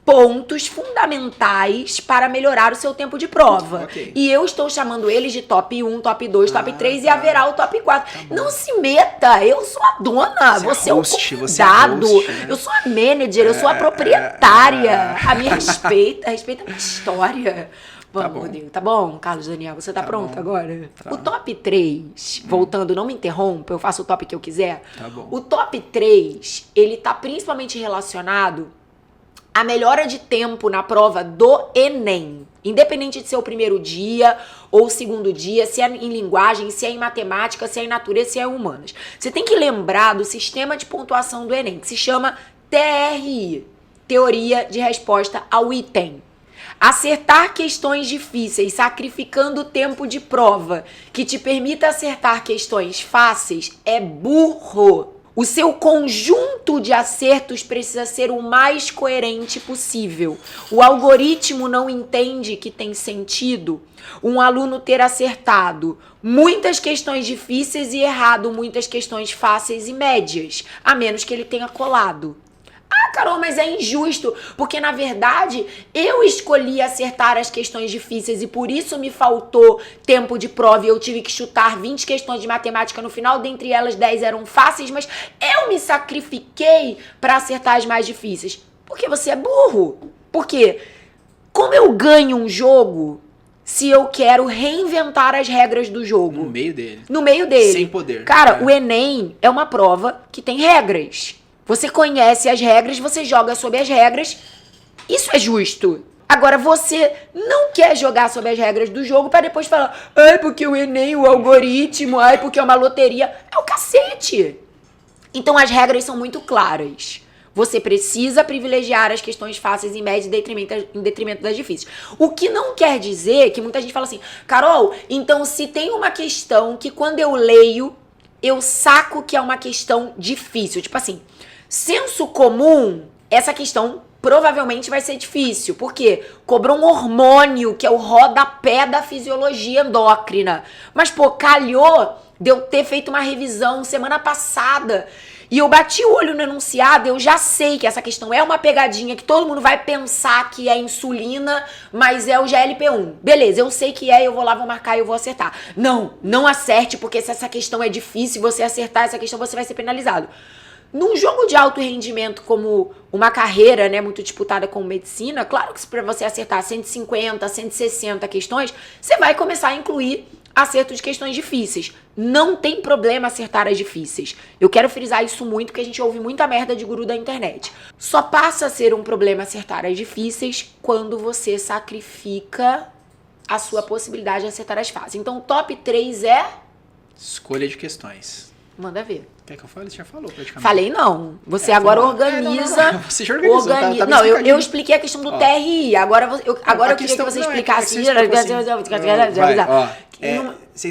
Speaker 1: pontos fundamentais para melhorar o seu tempo de prova.
Speaker 2: Ok.
Speaker 1: E eu estou chamando eles de top 1, top 2, top 3 e
Speaker 2: tá.
Speaker 1: haverá o top 4. Não se meta, eu sou a dona, você é o convidado,
Speaker 2: né?
Speaker 1: eu sou a manager, eu sou a proprietária. A minha respeita a minha história. Vamos,
Speaker 2: bom.
Speaker 1: Rodrigo, tá bom, Carlos Daniel? Você tá pronto
Speaker 2: bom.
Speaker 1: agora?
Speaker 2: Tá.
Speaker 1: O top 3, voltando, não me interrompa, eu faço o top que eu quiser.
Speaker 2: Tá bom.
Speaker 1: O top 3, ele tá principalmente relacionado a melhora de tempo na prova do Enem. Independente de ser o primeiro dia ou o segundo dia, se é em linguagem, se é em matemática, se é em natureza, se é em humanas. Você tem que lembrar do sistema de pontuação do Enem, que se chama TRI, Teoria de Resposta ao Item. Acertar questões difíceis, sacrificando o tempo de prova, que te permita acertar questões fáceis, é burro. O seu conjunto de acertos precisa ser o mais coerente possível. O algoritmo não entende que tem sentido um aluno ter acertado muitas questões difíceis e errado muitas questões fáceis e médias, a menos que ele tenha colado. Ah, Carol, mas é injusto, porque na verdade eu escolhi acertar as questões difíceis e por isso me faltou tempo de prova e eu tive que chutar 20 questões de matemática no final, dentre elas 10 eram fáceis, mas eu me sacrifiquei para acertar as mais difíceis. Porque você é burro. Porque como eu ganho um jogo se eu quero reinventar as regras do jogo?
Speaker 2: No meio dele.
Speaker 1: No meio dele.
Speaker 2: Sem poder.
Speaker 1: Cara, o Enem é uma prova que tem regras. Você conhece as regras, você joga sobre as regras. Isso é justo. Agora, você não quer jogar sobre as regras do jogo para depois falar ai, porque o Enem, o algoritmo, ai, porque é uma loteria. É o cacete. Então, as regras são muito claras. Você precisa privilegiar as questões fáceis em média em detrimento das difíceis. O que não quer dizer que muita gente fala assim, Carol, então se tem uma questão que quando eu leio, eu saco que é uma questão difícil. Tipo assim, senso comum, essa questão provavelmente vai ser difícil. Por quê? Cobrou um hormônio que é o rodapé da fisiologia endócrina. Mas, pô, calhou de eu ter feito uma revisão semana passada e eu bati o olho no enunciado, eu já sei que essa questão é uma pegadinha, que todo mundo vai pensar que é insulina, mas é o GLP-1. Beleza, eu sei que é, eu vou lá, vou marcar e eu vou acertar. Não acerte, porque se essa questão é difícil, você acertar essa questão, você vai ser penalizado. Num jogo de alto rendimento como uma carreira, né, muito disputada com medicina, claro que para você acertar 150, 160 questões, você vai começar a incluir acerto de questões difíceis. Não tem problema acertar as difíceis. Eu quero frisar isso muito, porque a gente ouve muita merda de guru da internet. Só passa a ser um problema acertar as difíceis quando você sacrifica a sua possibilidade de acertar as fáceis. Então, o top 3 é...
Speaker 2: Escolha de questões.
Speaker 1: Manda ver.
Speaker 2: Quer que eu fale? Você já falou praticamente.
Speaker 1: Falei não. Você agora organiza...
Speaker 2: Não. Você já organizou. Tá
Speaker 1: Não, eu expliquei a questão do TRI. Agora eu queria que você explicasse.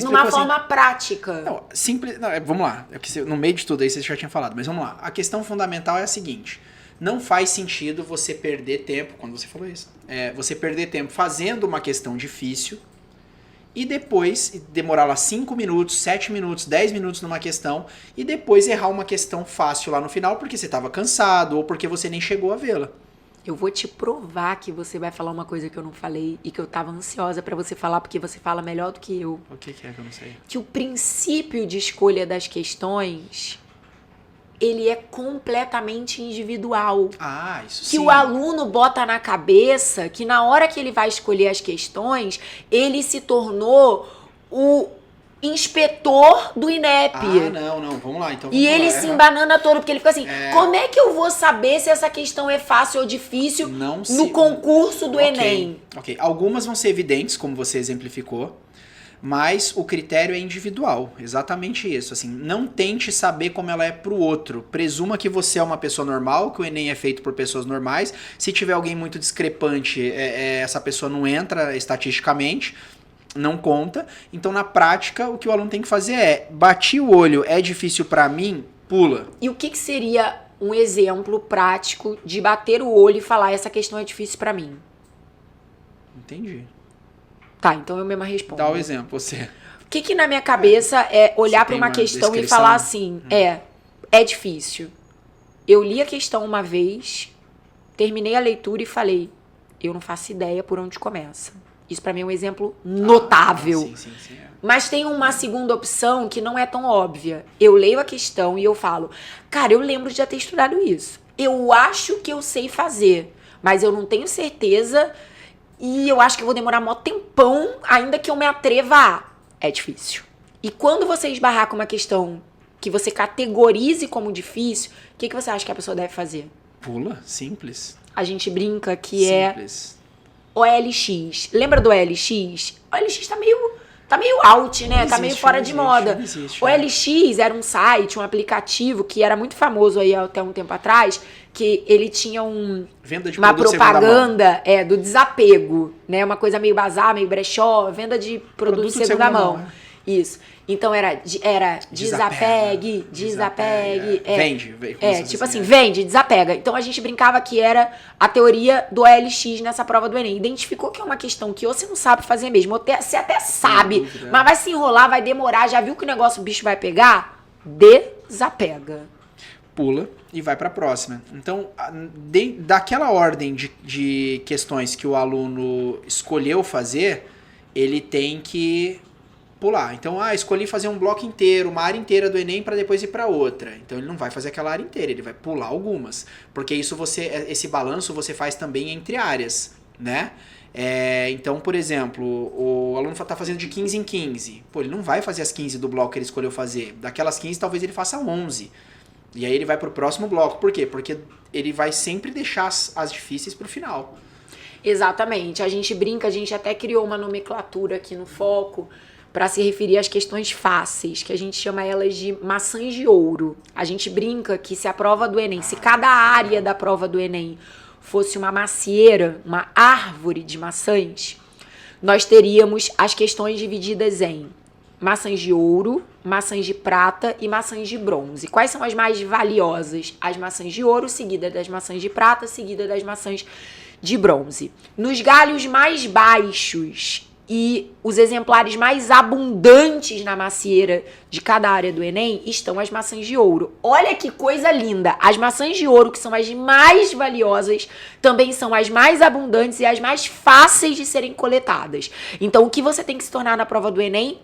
Speaker 1: Numa forma prática.
Speaker 2: Não, simples. Não, vamos lá. É que no meio de tudo aí você já tinha falado. Mas vamos lá. A questão fundamental é a seguinte. Não faz sentido você perder tempo, quando você falou isso, você perder tempo fazendo uma questão difícil e depois demorar lá 5 minutos, 7 minutos, 10 minutos numa questão e depois errar uma questão fácil lá no final porque você estava cansado ou porque você nem chegou a vê-la.
Speaker 1: Eu vou te provar que você vai falar uma coisa que eu não falei e que eu tava ansiosa pra você falar porque você fala melhor do que eu.
Speaker 2: O que é que eu não sei?
Speaker 1: Que o princípio de escolha das questões, ele é completamente individual.
Speaker 2: Ah, isso
Speaker 1: que
Speaker 2: sim.
Speaker 1: O aluno bota na cabeça que na hora que ele vai escolher as questões, ele se tornou o inspetor do INEP.
Speaker 2: Ah, não, vamos lá. Então,
Speaker 1: e ele se embanana todo, porque ele fica assim, como é que eu vou saber se essa questão é fácil ou difícil no concurso do Enem?
Speaker 2: Ok, algumas vão ser evidentes, como você exemplificou, mas o critério é individual, exatamente isso. Assim, não tente saber como ela é pro outro. Presuma que você é uma pessoa normal, que o Enem é feito por pessoas normais. Se tiver alguém muito discrepante, essa pessoa não entra estatisticamente, não conta. Então, na prática, o que o aluno tem que fazer é: bati o olho, é difícil pra mim, pula.
Speaker 1: E o que seria um exemplo prático de bater o olho e falar essa questão é difícil pra mim?
Speaker 2: Entendi.
Speaker 1: Tá, então eu mesma respondo.
Speaker 2: Dá o exemplo, você.
Speaker 1: O que na minha cabeça é olhar
Speaker 2: Você
Speaker 1: pra
Speaker 2: tem
Speaker 1: uma
Speaker 2: uma
Speaker 1: questão e
Speaker 2: descrição?
Speaker 1: falar assim, é difícil. Eu li a questão uma vez, terminei a leitura e falei, eu não faço ideia por onde começa. Isso pra mim é um exemplo notável.
Speaker 2: Sim, é.
Speaker 1: Mas tem uma segunda opção que não é tão óbvia. Eu leio a questão e eu falo, cara, eu lembro de já ter estudado isso. Eu acho que eu sei fazer, mas eu não tenho certeza e eu acho que eu vou demorar mó tempão ainda que eu me atreva a. É difícil. E quando você esbarrar com uma questão que você categorize como difícil, o que você acha que a pessoa deve fazer?
Speaker 2: Pula, simples.
Speaker 1: A gente brinca que
Speaker 2: Simples.
Speaker 1: é OLX. Lembra do OLX? O OLX tá meio out, né? Tá meio fora de moda. O OLX era um site, um aplicativo que era muito famoso aí até um tempo atrás, que ele tinha
Speaker 2: Venda de
Speaker 1: uma
Speaker 2: produto segunda mão.
Speaker 1: propaganda do desapego, né? Uma coisa meio bazar, meio brechó, venda de produto de segunda mão.
Speaker 2: né?
Speaker 1: Isso. Então era desapegue.
Speaker 2: Vende.
Speaker 1: Tipo assim, vende, desapega. Então a gente brincava que era a teoria do OLX nessa prova do Enem. Identificou que é uma questão que ou você não sabe fazer mesmo, ou você até sabe,
Speaker 2: dúvida.
Speaker 1: mas vai se enrolar, vai demorar, já viu que o negócio o bicho vai pegar? Desapega.
Speaker 2: Pula e vai para a próxima. Então, daquela ordem de questões que o aluno escolheu fazer, ele tem que pular. Então, escolhi fazer um bloco inteiro, uma área inteira do Enem para depois ir para outra. Então, ele não vai fazer aquela área inteira, ele vai pular algumas. Porque isso esse balanço você faz também entre áreas, né? Então, por exemplo, o aluno está fazendo de 15 em 15. Pô, ele não vai fazer as 15 do bloco que ele escolheu fazer. Daquelas 15, talvez ele faça 11. E aí ele vai pro próximo bloco. Por quê? Porque ele vai sempre deixar as difíceis pro final.
Speaker 1: Exatamente. A gente brinca, a gente até criou uma nomenclatura aqui no Foco para se referir às questões fáceis, que a gente chama elas de maçãs de ouro. A gente brinca que se a prova do Enem, se cada área da prova do Enem fosse uma macieira, uma árvore de maçãs, nós teríamos as questões divididas em maçãs de ouro, maçãs de prata e maçãs de bronze. Quais são as mais valiosas? As maçãs de ouro, seguida das maçãs de prata, seguida das maçãs de bronze. Nos galhos mais baixos e os exemplares mais abundantes na macieira de cada área do Enem estão as maçãs de ouro. Olha que coisa linda! As maçãs de ouro, que são as mais valiosas, também são as mais abundantes e as mais fáceis de serem coletadas. Então, o que você tem que se tornar na prova do Enem?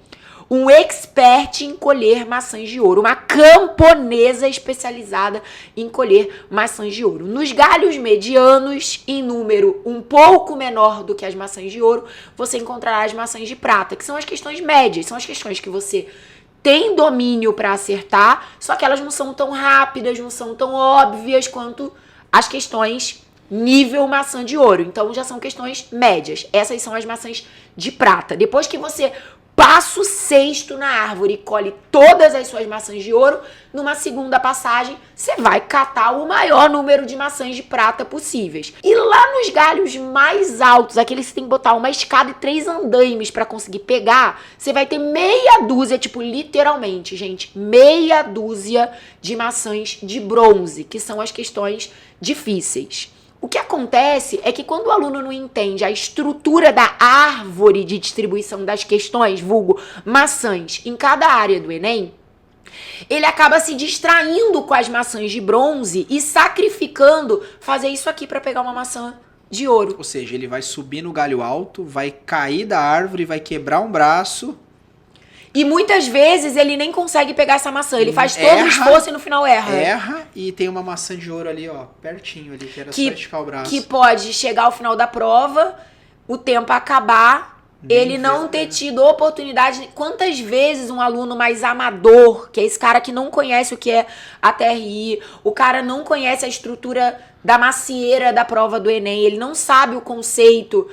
Speaker 1: Um expert em colher maçãs de ouro, uma camponesa especializada em colher maçãs de ouro. Nos galhos medianos, em número um pouco menor do que as maçãs de ouro, você encontrará as maçãs de prata, que são as questões médias, são as questões que você tem domínio para acertar, só que elas não são tão rápidas, não são tão óbvias quanto as questões nível maçã de ouro. Então já são questões médias. Essas são as maçãs de prata. Depois que você passa o cesto na árvore e colhe todas as suas maçãs de ouro, numa segunda passagem, você vai catar o maior número de maçãs de prata possíveis. E lá nos galhos mais altos, aqueles que você tem que botar uma escada e 3 andaimes para conseguir pegar, você vai ter meia dúzia, tipo, literalmente, gente, meia dúzia de maçãs de bronze, que são as questões difíceis. O que acontece é que quando o aluno não entende a estrutura da árvore de distribuição das questões, vulgo maçãs, em cada área do Enem, ele acaba se distraindo com as maçãs de bronze e sacrificando fazer isso aqui para pegar uma maçã de ouro.
Speaker 2: Ou seja, ele vai subir no galho alto, vai cair da árvore, vai quebrar um braço.
Speaker 1: E muitas vezes ele nem consegue pegar essa maçã. Ele faz todo o esforço e no final erra.
Speaker 2: Erra e tem uma maçã de ouro ali, ó, pertinho ali, que era só esticar o braço.
Speaker 1: Que pode chegar ao final da prova, o tempo acabar, ele não ter tido oportunidade. Quantas vezes um aluno mais amador, que é esse cara que não conhece o que é a TRI, o cara não conhece a estrutura da macieira da prova do Enem, ele não sabe o conceito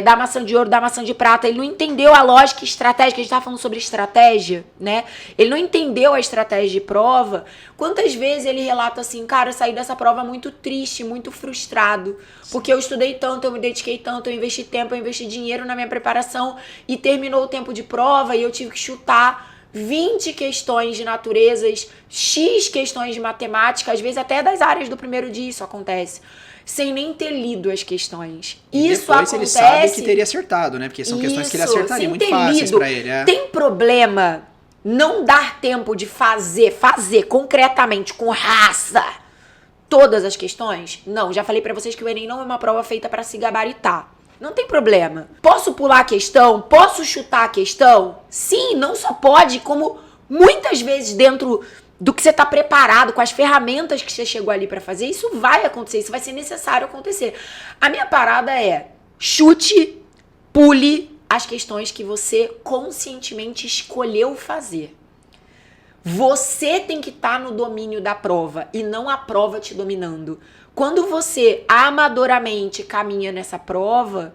Speaker 1: da maçã de ouro, da maçã de prata, ele não entendeu a lógica estratégica, a gente tá falando sobre estratégia, né? Ele não entendeu a estratégia de prova. Quantas vezes ele relata assim, cara, eu saí dessa prova muito triste, muito frustrado, porque eu estudei tanto, eu me dediquei tanto, eu investi tempo, eu investi dinheiro na minha preparação e terminou o tempo de prova e eu tive que chutar 20 questões de naturezas, X questões de matemática, às vezes até das áreas do primeiro dia isso acontece, sem nem ter lido as questões.
Speaker 2: E
Speaker 1: isso
Speaker 2: depois
Speaker 1: acontece...
Speaker 2: ele sabe que teria acertado, né? Porque são questões que ele acertaria muito fáceis pra ele.
Speaker 1: Tem problema não dar tempo de fazer concretamente, com raça, todas as questões? Não, já falei pra vocês que o Enem não é uma prova feita pra se gabaritar. Não tem problema. Posso pular a questão? Posso chutar a questão? Sim, não só pode, como muitas vezes dentro do que você está preparado, com as ferramentas que você chegou ali para fazer, isso vai acontecer, isso vai ser necessário acontecer. A minha parada é chute, pule as questões que você conscientemente escolheu fazer. Você tem que estar no domínio da prova e não a prova te dominando. Quando você amadoramente caminha nessa prova,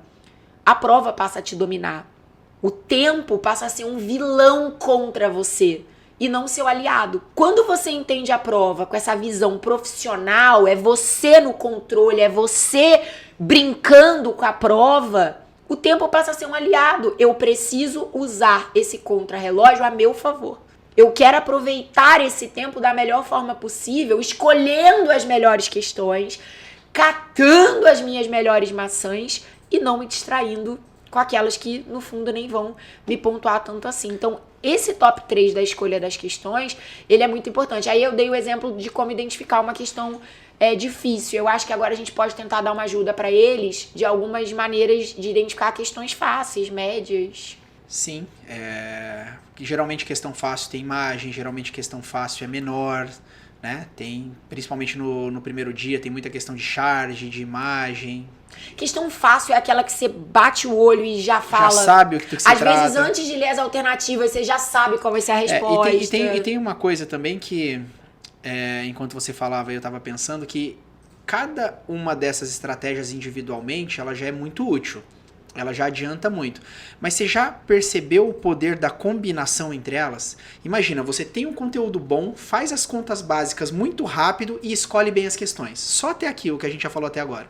Speaker 1: a prova passa a te dominar. O tempo passa a ser um vilão contra você e não seu aliado. Quando você entende a prova com essa visão profissional, é você no controle, é você brincando com a prova, o tempo passa a ser um aliado. Eu preciso usar esse contrarrelógio a meu favor. Eu quero aproveitar esse tempo da melhor forma possível, escolhendo as melhores questões, catando as minhas melhores maçãs e não me distraindo com aquelas que, no fundo, nem vão me pontuar tanto assim. Então, esse top 3 da escolha das questões, ele é muito importante. Aí eu dei o exemplo de como identificar uma questão difícil. Eu acho que agora a gente pode tentar dar uma ajuda para eles de algumas maneiras de identificar questões fáceis, médias.
Speaker 2: Sim, geralmente questão fácil tem imagem, geralmente questão fácil é menor, né? Tem, principalmente no primeiro dia, tem muita questão de charge, de imagem.
Speaker 1: Questão fácil é aquela que você bate o olho e já fala.
Speaker 2: Já sabe o que se
Speaker 1: Às
Speaker 2: trata.
Speaker 1: vezes, antes de ler as alternativas, você já sabe qual vai ser a resposta.
Speaker 2: E tem uma coisa também que, enquanto você falava, eu estava pensando que cada uma dessas estratégias individualmente, ela já é muito útil. Ela já adianta muito. Mas você já percebeu o poder da combinação entre elas? Imagina, você tem um conteúdo bom, faz as contas básicas muito rápido e escolhe bem as questões. Só até aqui, o que a gente já falou até agora.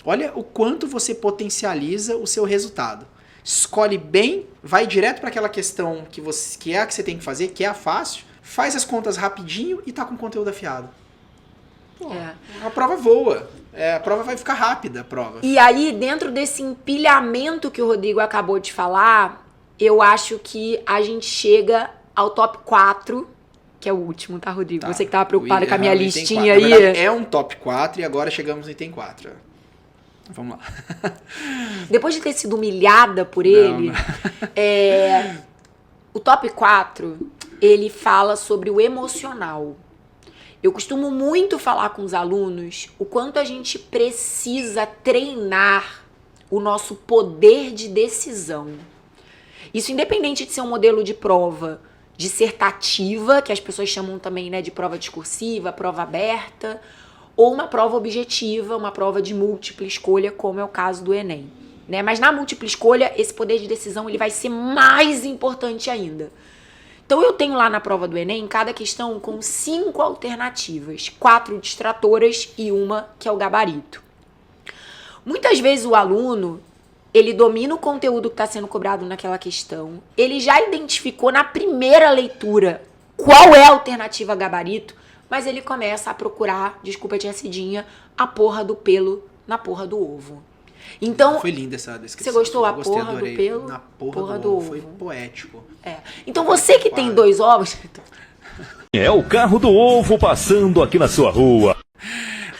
Speaker 2: Olha o quanto você potencializa o seu resultado. Escolhe bem, vai direto para aquela questão que é a que você tem que fazer, que é a fácil, faz as contas rapidinho e tá com o conteúdo afiado. A prova voa. A prova vai ficar rápida, a prova.
Speaker 1: E aí, dentro desse empilhamento que o Rodrigo acabou de falar, eu acho que a gente chega ao top 4, que é o último, tá, Rodrigo?
Speaker 2: Tá.
Speaker 1: Você que tava preocupado com a minha listinha
Speaker 2: aí.
Speaker 1: aí.
Speaker 2: Verdade, é um top 4 e agora chegamos no item 4. Vamos lá.
Speaker 1: Depois de ter sido humilhada por ele, o top 4, ele fala sobre o emocional. Eu costumo muito falar com os alunos o quanto a gente precisa treinar o nosso poder de decisão. Isso independente de ser um modelo de prova dissertativa, que as pessoas chamam também, né, de prova discursiva, prova aberta, ou uma prova objetiva, uma prova de múltipla escolha, como é o caso do Enem. Né? Mas na múltipla escolha, esse poder de decisão ele vai ser mais importante ainda. Então eu tenho lá na prova do Enem cada questão com 5 alternativas, 4 distratoras e uma que é o gabarito. Muitas vezes o aluno, ele domina o conteúdo que está sendo cobrado naquela questão, ele já identificou na primeira leitura qual é a alternativa gabarito, mas ele começa a procurar, desculpa a tia Cidinha, a porra do pelo na porra do ovo. Então,
Speaker 2: foi linda essa descrição.
Speaker 1: Você gostou?
Speaker 2: Eu gostei,
Speaker 1: porra
Speaker 2: adorei.
Speaker 1: do pelo?
Speaker 2: Na porra do ovo. Foi poético.
Speaker 1: Então você que tem 2 ovos...
Speaker 5: É o carro do ovo passando aqui na sua rua.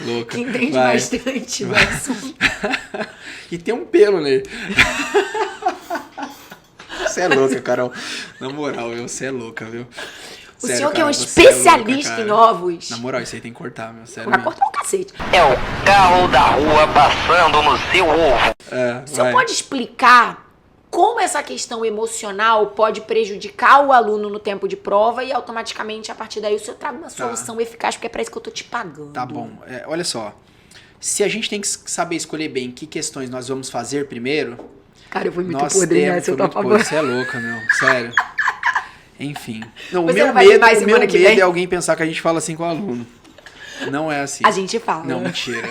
Speaker 2: Louca.
Speaker 1: Que entende bastante do assunto.
Speaker 2: E tem um pelo nele. Você é louca, Carol. Na moral, você é louca, viu?
Speaker 1: O senhor que é um especialista em ovos.
Speaker 2: Na moral, isso aí tem que cortar, meu. Sério.
Speaker 1: Vai cortar o cacete.
Speaker 6: É o carro da rua passando no seu ovo.
Speaker 1: O senhor pode explicar como essa questão emocional pode prejudicar o aluno no tempo de prova e automaticamente, a partir daí, o senhor traga uma solução eficaz, porque é pra isso que eu tô te pagando.
Speaker 2: Tá bom. Olha só. Se a gente tem que saber escolher bem que questões nós vamos fazer primeiro,
Speaker 1: Cara, eu fui muito
Speaker 2: nós
Speaker 1: podre
Speaker 2: temos...
Speaker 1: nessa, eu
Speaker 2: foi
Speaker 1: tô a
Speaker 2: muito
Speaker 1: favor.
Speaker 2: podre, você é louca, meu. Sério. Enfim. Não, o
Speaker 1: Você
Speaker 2: meu
Speaker 1: não vai vir mais
Speaker 2: medo
Speaker 1: semana que vem?
Speaker 2: é alguém pensar que a gente fala assim com o aluno. Não é assim.
Speaker 1: A gente fala.
Speaker 2: Não, mentira.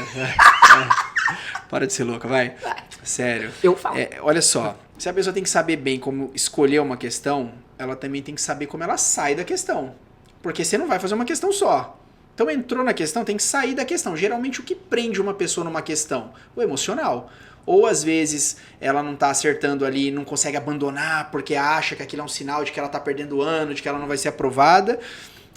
Speaker 2: Para de ser louca, vai. Sério.
Speaker 1: Eu falo.
Speaker 2: Olha só, se a pessoa tem que saber bem como escolher uma questão, ela também tem que saber como ela sai da questão. Porque você não vai fazer uma questão só. Então entrou na questão, tem que sair da questão. Geralmente o que prende uma pessoa numa questão? O emocional. Ou às vezes ela não tá acertando ali, não consegue abandonar porque acha que aquilo é um sinal de que ela tá perdendo ano, de que ela não vai ser aprovada.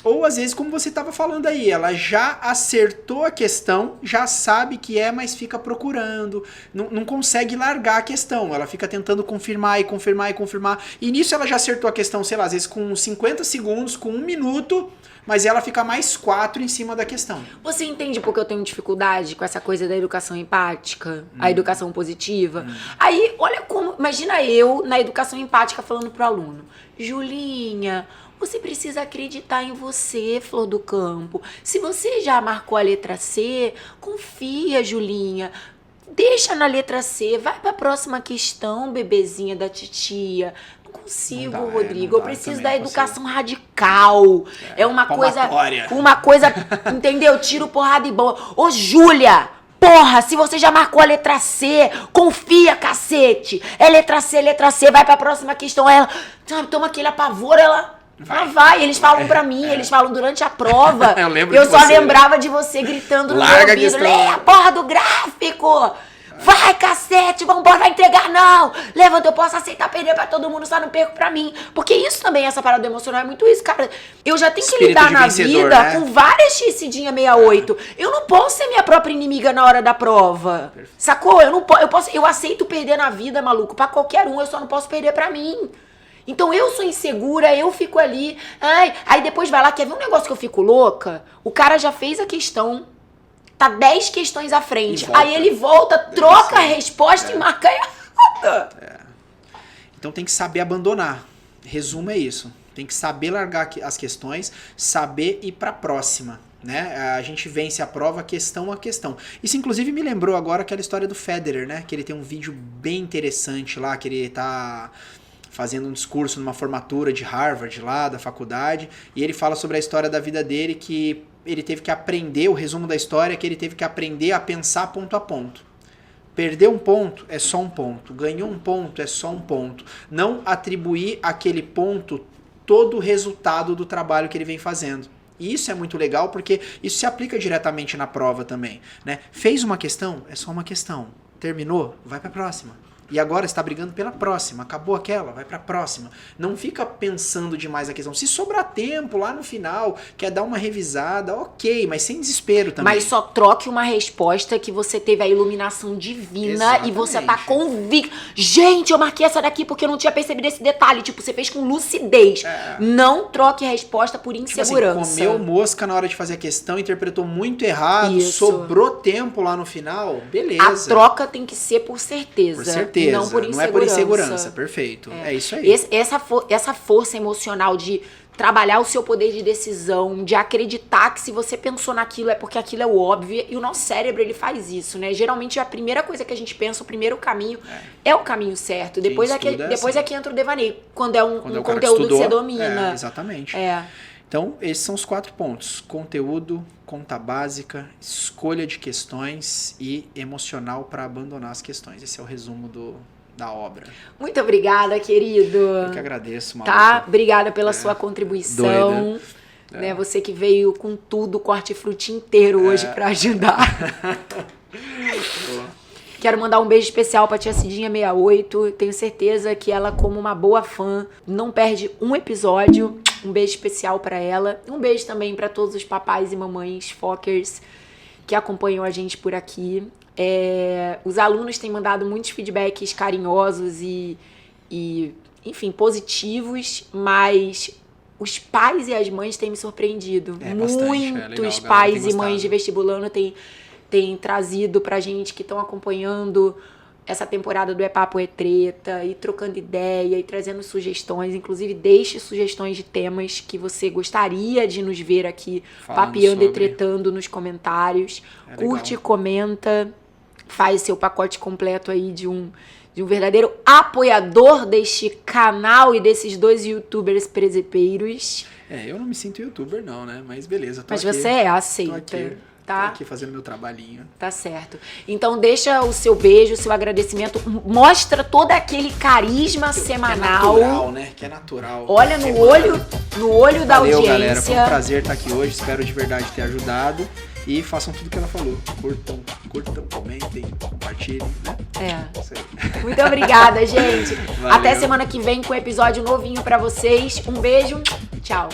Speaker 2: Ou às vezes, como você estava falando aí, ela já acertou a questão, já sabe que é, mas fica procurando, não consegue largar a questão, ela fica tentando confirmar e confirmar e confirmar, e nisso ela já acertou a questão, sei lá, às vezes com 50 segundos, com 1 minuto, mas ela fica mais 4 em cima da questão.
Speaker 1: Você entende porque eu tenho dificuldade com essa coisa da educação empática, a educação positiva? Aí, olha como, imagina eu na educação empática falando pro aluno, Julinha, você precisa acreditar em você, Flor do Campo. Se você já marcou a letra C, confia, Julinha. Deixa na letra C, vai pra próxima questão, bebezinha da titia. Não consigo,
Speaker 2: Não dá,
Speaker 1: Rodrigo.
Speaker 2: não
Speaker 1: Eu
Speaker 2: dá,
Speaker 1: preciso
Speaker 2: também
Speaker 1: da
Speaker 2: não
Speaker 1: educação radical. É uma
Speaker 2: palmatória.
Speaker 1: coisa, entendeu? Tiro, porrada e bomba. Ô, Júlia! Porra, se você já marcou a letra C, confia, cacete. É letra C, vai pra próxima questão. Ela toma aquele apavoro, ela vai. Eles falam pra mim, eles falam durante a prova.
Speaker 2: Eu lembro
Speaker 1: Eu
Speaker 2: de
Speaker 1: só
Speaker 2: você,
Speaker 1: lembrava de você gritando no meu
Speaker 2: Larga a
Speaker 1: ouvido.
Speaker 2: questão.
Speaker 1: Lê a porra do gráfico. Vai, cacete, vambora, vai entregar, não. Levanta, eu posso aceitar perder pra todo mundo, só não perco pra mim. Porque isso também, essa parada emocional, é muito isso, cara. Eu já tenho que
Speaker 2: Espírito
Speaker 1: lidar
Speaker 2: de
Speaker 1: na
Speaker 2: vencedor,
Speaker 1: vida
Speaker 2: né?
Speaker 1: com várias xidinha 68. Eu não posso ser minha própria inimiga na hora da prova. Sacou? Eu aceito perder na vida, maluco, pra qualquer um, eu só não posso perder pra mim. Então eu sou insegura, eu fico ali, aí depois vai lá, quer ver um negócio que eu fico louca? O cara já fez a questão, tá 10 questões à frente, aí ele volta, troca a resposta e marca errada.
Speaker 2: Então tem que saber abandonar. Resumo é isso. Tem que saber largar as questões, saber ir pra próxima. Né? A gente vence a prova questão a questão. Isso inclusive me lembrou agora aquela história do Federer, né? Que ele tem um vídeo bem interessante lá, que ele tá fazendo um discurso numa formatura de Harvard lá, da faculdade, e ele fala sobre a história da vida dele, que ele teve que aprender, o resumo da história é que ele teve que aprender a pensar ponto a ponto. Perder um ponto é só um ponto, ganhou um ponto é só um ponto. Não atribuir àquele ponto todo o resultado do trabalho que ele vem fazendo. E isso é muito legal porque isso se aplica diretamente na prova também, né? Fez uma questão, é só uma questão. Terminou, vai para a próxima. E agora está brigando pela próxima. Acabou aquela, vai pra próxima. Não fica pensando demais a questão. Se sobrar tempo lá no final, quer dar uma revisada, ok, mas sem desespero também.
Speaker 1: Mas só troque uma resposta que você teve a iluminação divina.
Speaker 2: Exatamente.
Speaker 1: E você tá convicto. Gente, eu marquei essa daqui porque eu não tinha percebido esse detalhe. Tipo, você fez com lucidez. Não troque a resposta por
Speaker 2: Tipo
Speaker 1: insegurança.
Speaker 2: assim, comeu mosca na hora de fazer a questão, interpretou muito errado,
Speaker 1: Isso.
Speaker 2: sobrou tempo lá no final, beleza.
Speaker 1: A troca tem que ser por certeza.
Speaker 2: Por certeza,
Speaker 1: Não por insegurança.
Speaker 2: não é por insegurança, perfeito. É isso aí.
Speaker 1: Essa força emocional de trabalhar o seu poder de decisão, de acreditar que se você pensou naquilo é porque aquilo é o óbvio, e o nosso cérebro ele faz isso, né? Geralmente a primeira coisa que a gente pensa, o primeiro caminho é o caminho certo. Depois
Speaker 2: estuda
Speaker 1: é que entra o devaneio, quando é um
Speaker 2: Quando é o cara
Speaker 1: conteúdo que
Speaker 2: estudou,
Speaker 1: você domina.
Speaker 2: Exatamente.
Speaker 1: É.
Speaker 2: Então, esses são os 4 pontos. Conteúdo, conta básica, escolha de questões e emocional para abandonar as questões. Esse é o resumo da obra.
Speaker 1: Muito obrigada, querido.
Speaker 2: Eu que agradeço, Maluco.
Speaker 1: Tá? Obrigada pela sua contribuição.
Speaker 2: Doida.
Speaker 1: Né? Você que veio com tudo, com o hortifruti inteiro hoje pra ajudar. Quero mandar um beijo especial pra tia Cidinha 68. Tenho certeza que ela, como uma boa fã, não perde um episódio. Um beijo especial pra ela. Um beijo também pra todos os papais e mamães Fockers que acompanham a gente por aqui. Os alunos têm mandado muitos feedbacks carinhosos e enfim, positivos, mas os pais e as mães têm me surpreendido.
Speaker 2: Bastante,
Speaker 1: Muitos
Speaker 2: legal,
Speaker 1: pais
Speaker 2: tem
Speaker 1: e mães
Speaker 2: gostado.
Speaker 1: de vestibulando têm trazido pra gente, que estão acompanhando essa temporada do É Papo é Treta, e trocando ideia, e trazendo sugestões. Inclusive, deixe sugestões de temas que você gostaria de nos ver aqui
Speaker 2: Falando
Speaker 1: papeando e
Speaker 2: sobre.
Speaker 1: tretando nos comentários.
Speaker 2: É
Speaker 1: Curte,
Speaker 2: legal.
Speaker 1: comenta, faz seu pacote completo aí de um verdadeiro apoiador deste canal e desses 2 youtubers presepeiros.
Speaker 2: Eu não me sinto youtuber não, né? Mas beleza, tô
Speaker 1: Mas
Speaker 2: aqui.
Speaker 1: você é,
Speaker 2: Tô
Speaker 1: aceita,
Speaker 2: aqui,
Speaker 1: tá?
Speaker 2: tô aqui fazendo meu trabalhinho.
Speaker 1: Tá certo. Então deixa o seu beijo, o seu agradecimento, mostra todo aquele carisma semanal.
Speaker 2: Que é natural, né? Que é natural.
Speaker 1: Olha no olho da
Speaker 2: Valeu,
Speaker 1: audiência.
Speaker 2: galera. Foi um prazer estar aqui hoje. Espero de verdade ter ajudado. E façam tudo que ela falou. Curtam, comentem, compartilhem, né? Isso aí.
Speaker 1: Muito obrigada, gente.
Speaker 2: Valeu.
Speaker 1: Até semana que vem com um episódio novinho pra vocês. Um beijo. Tchau.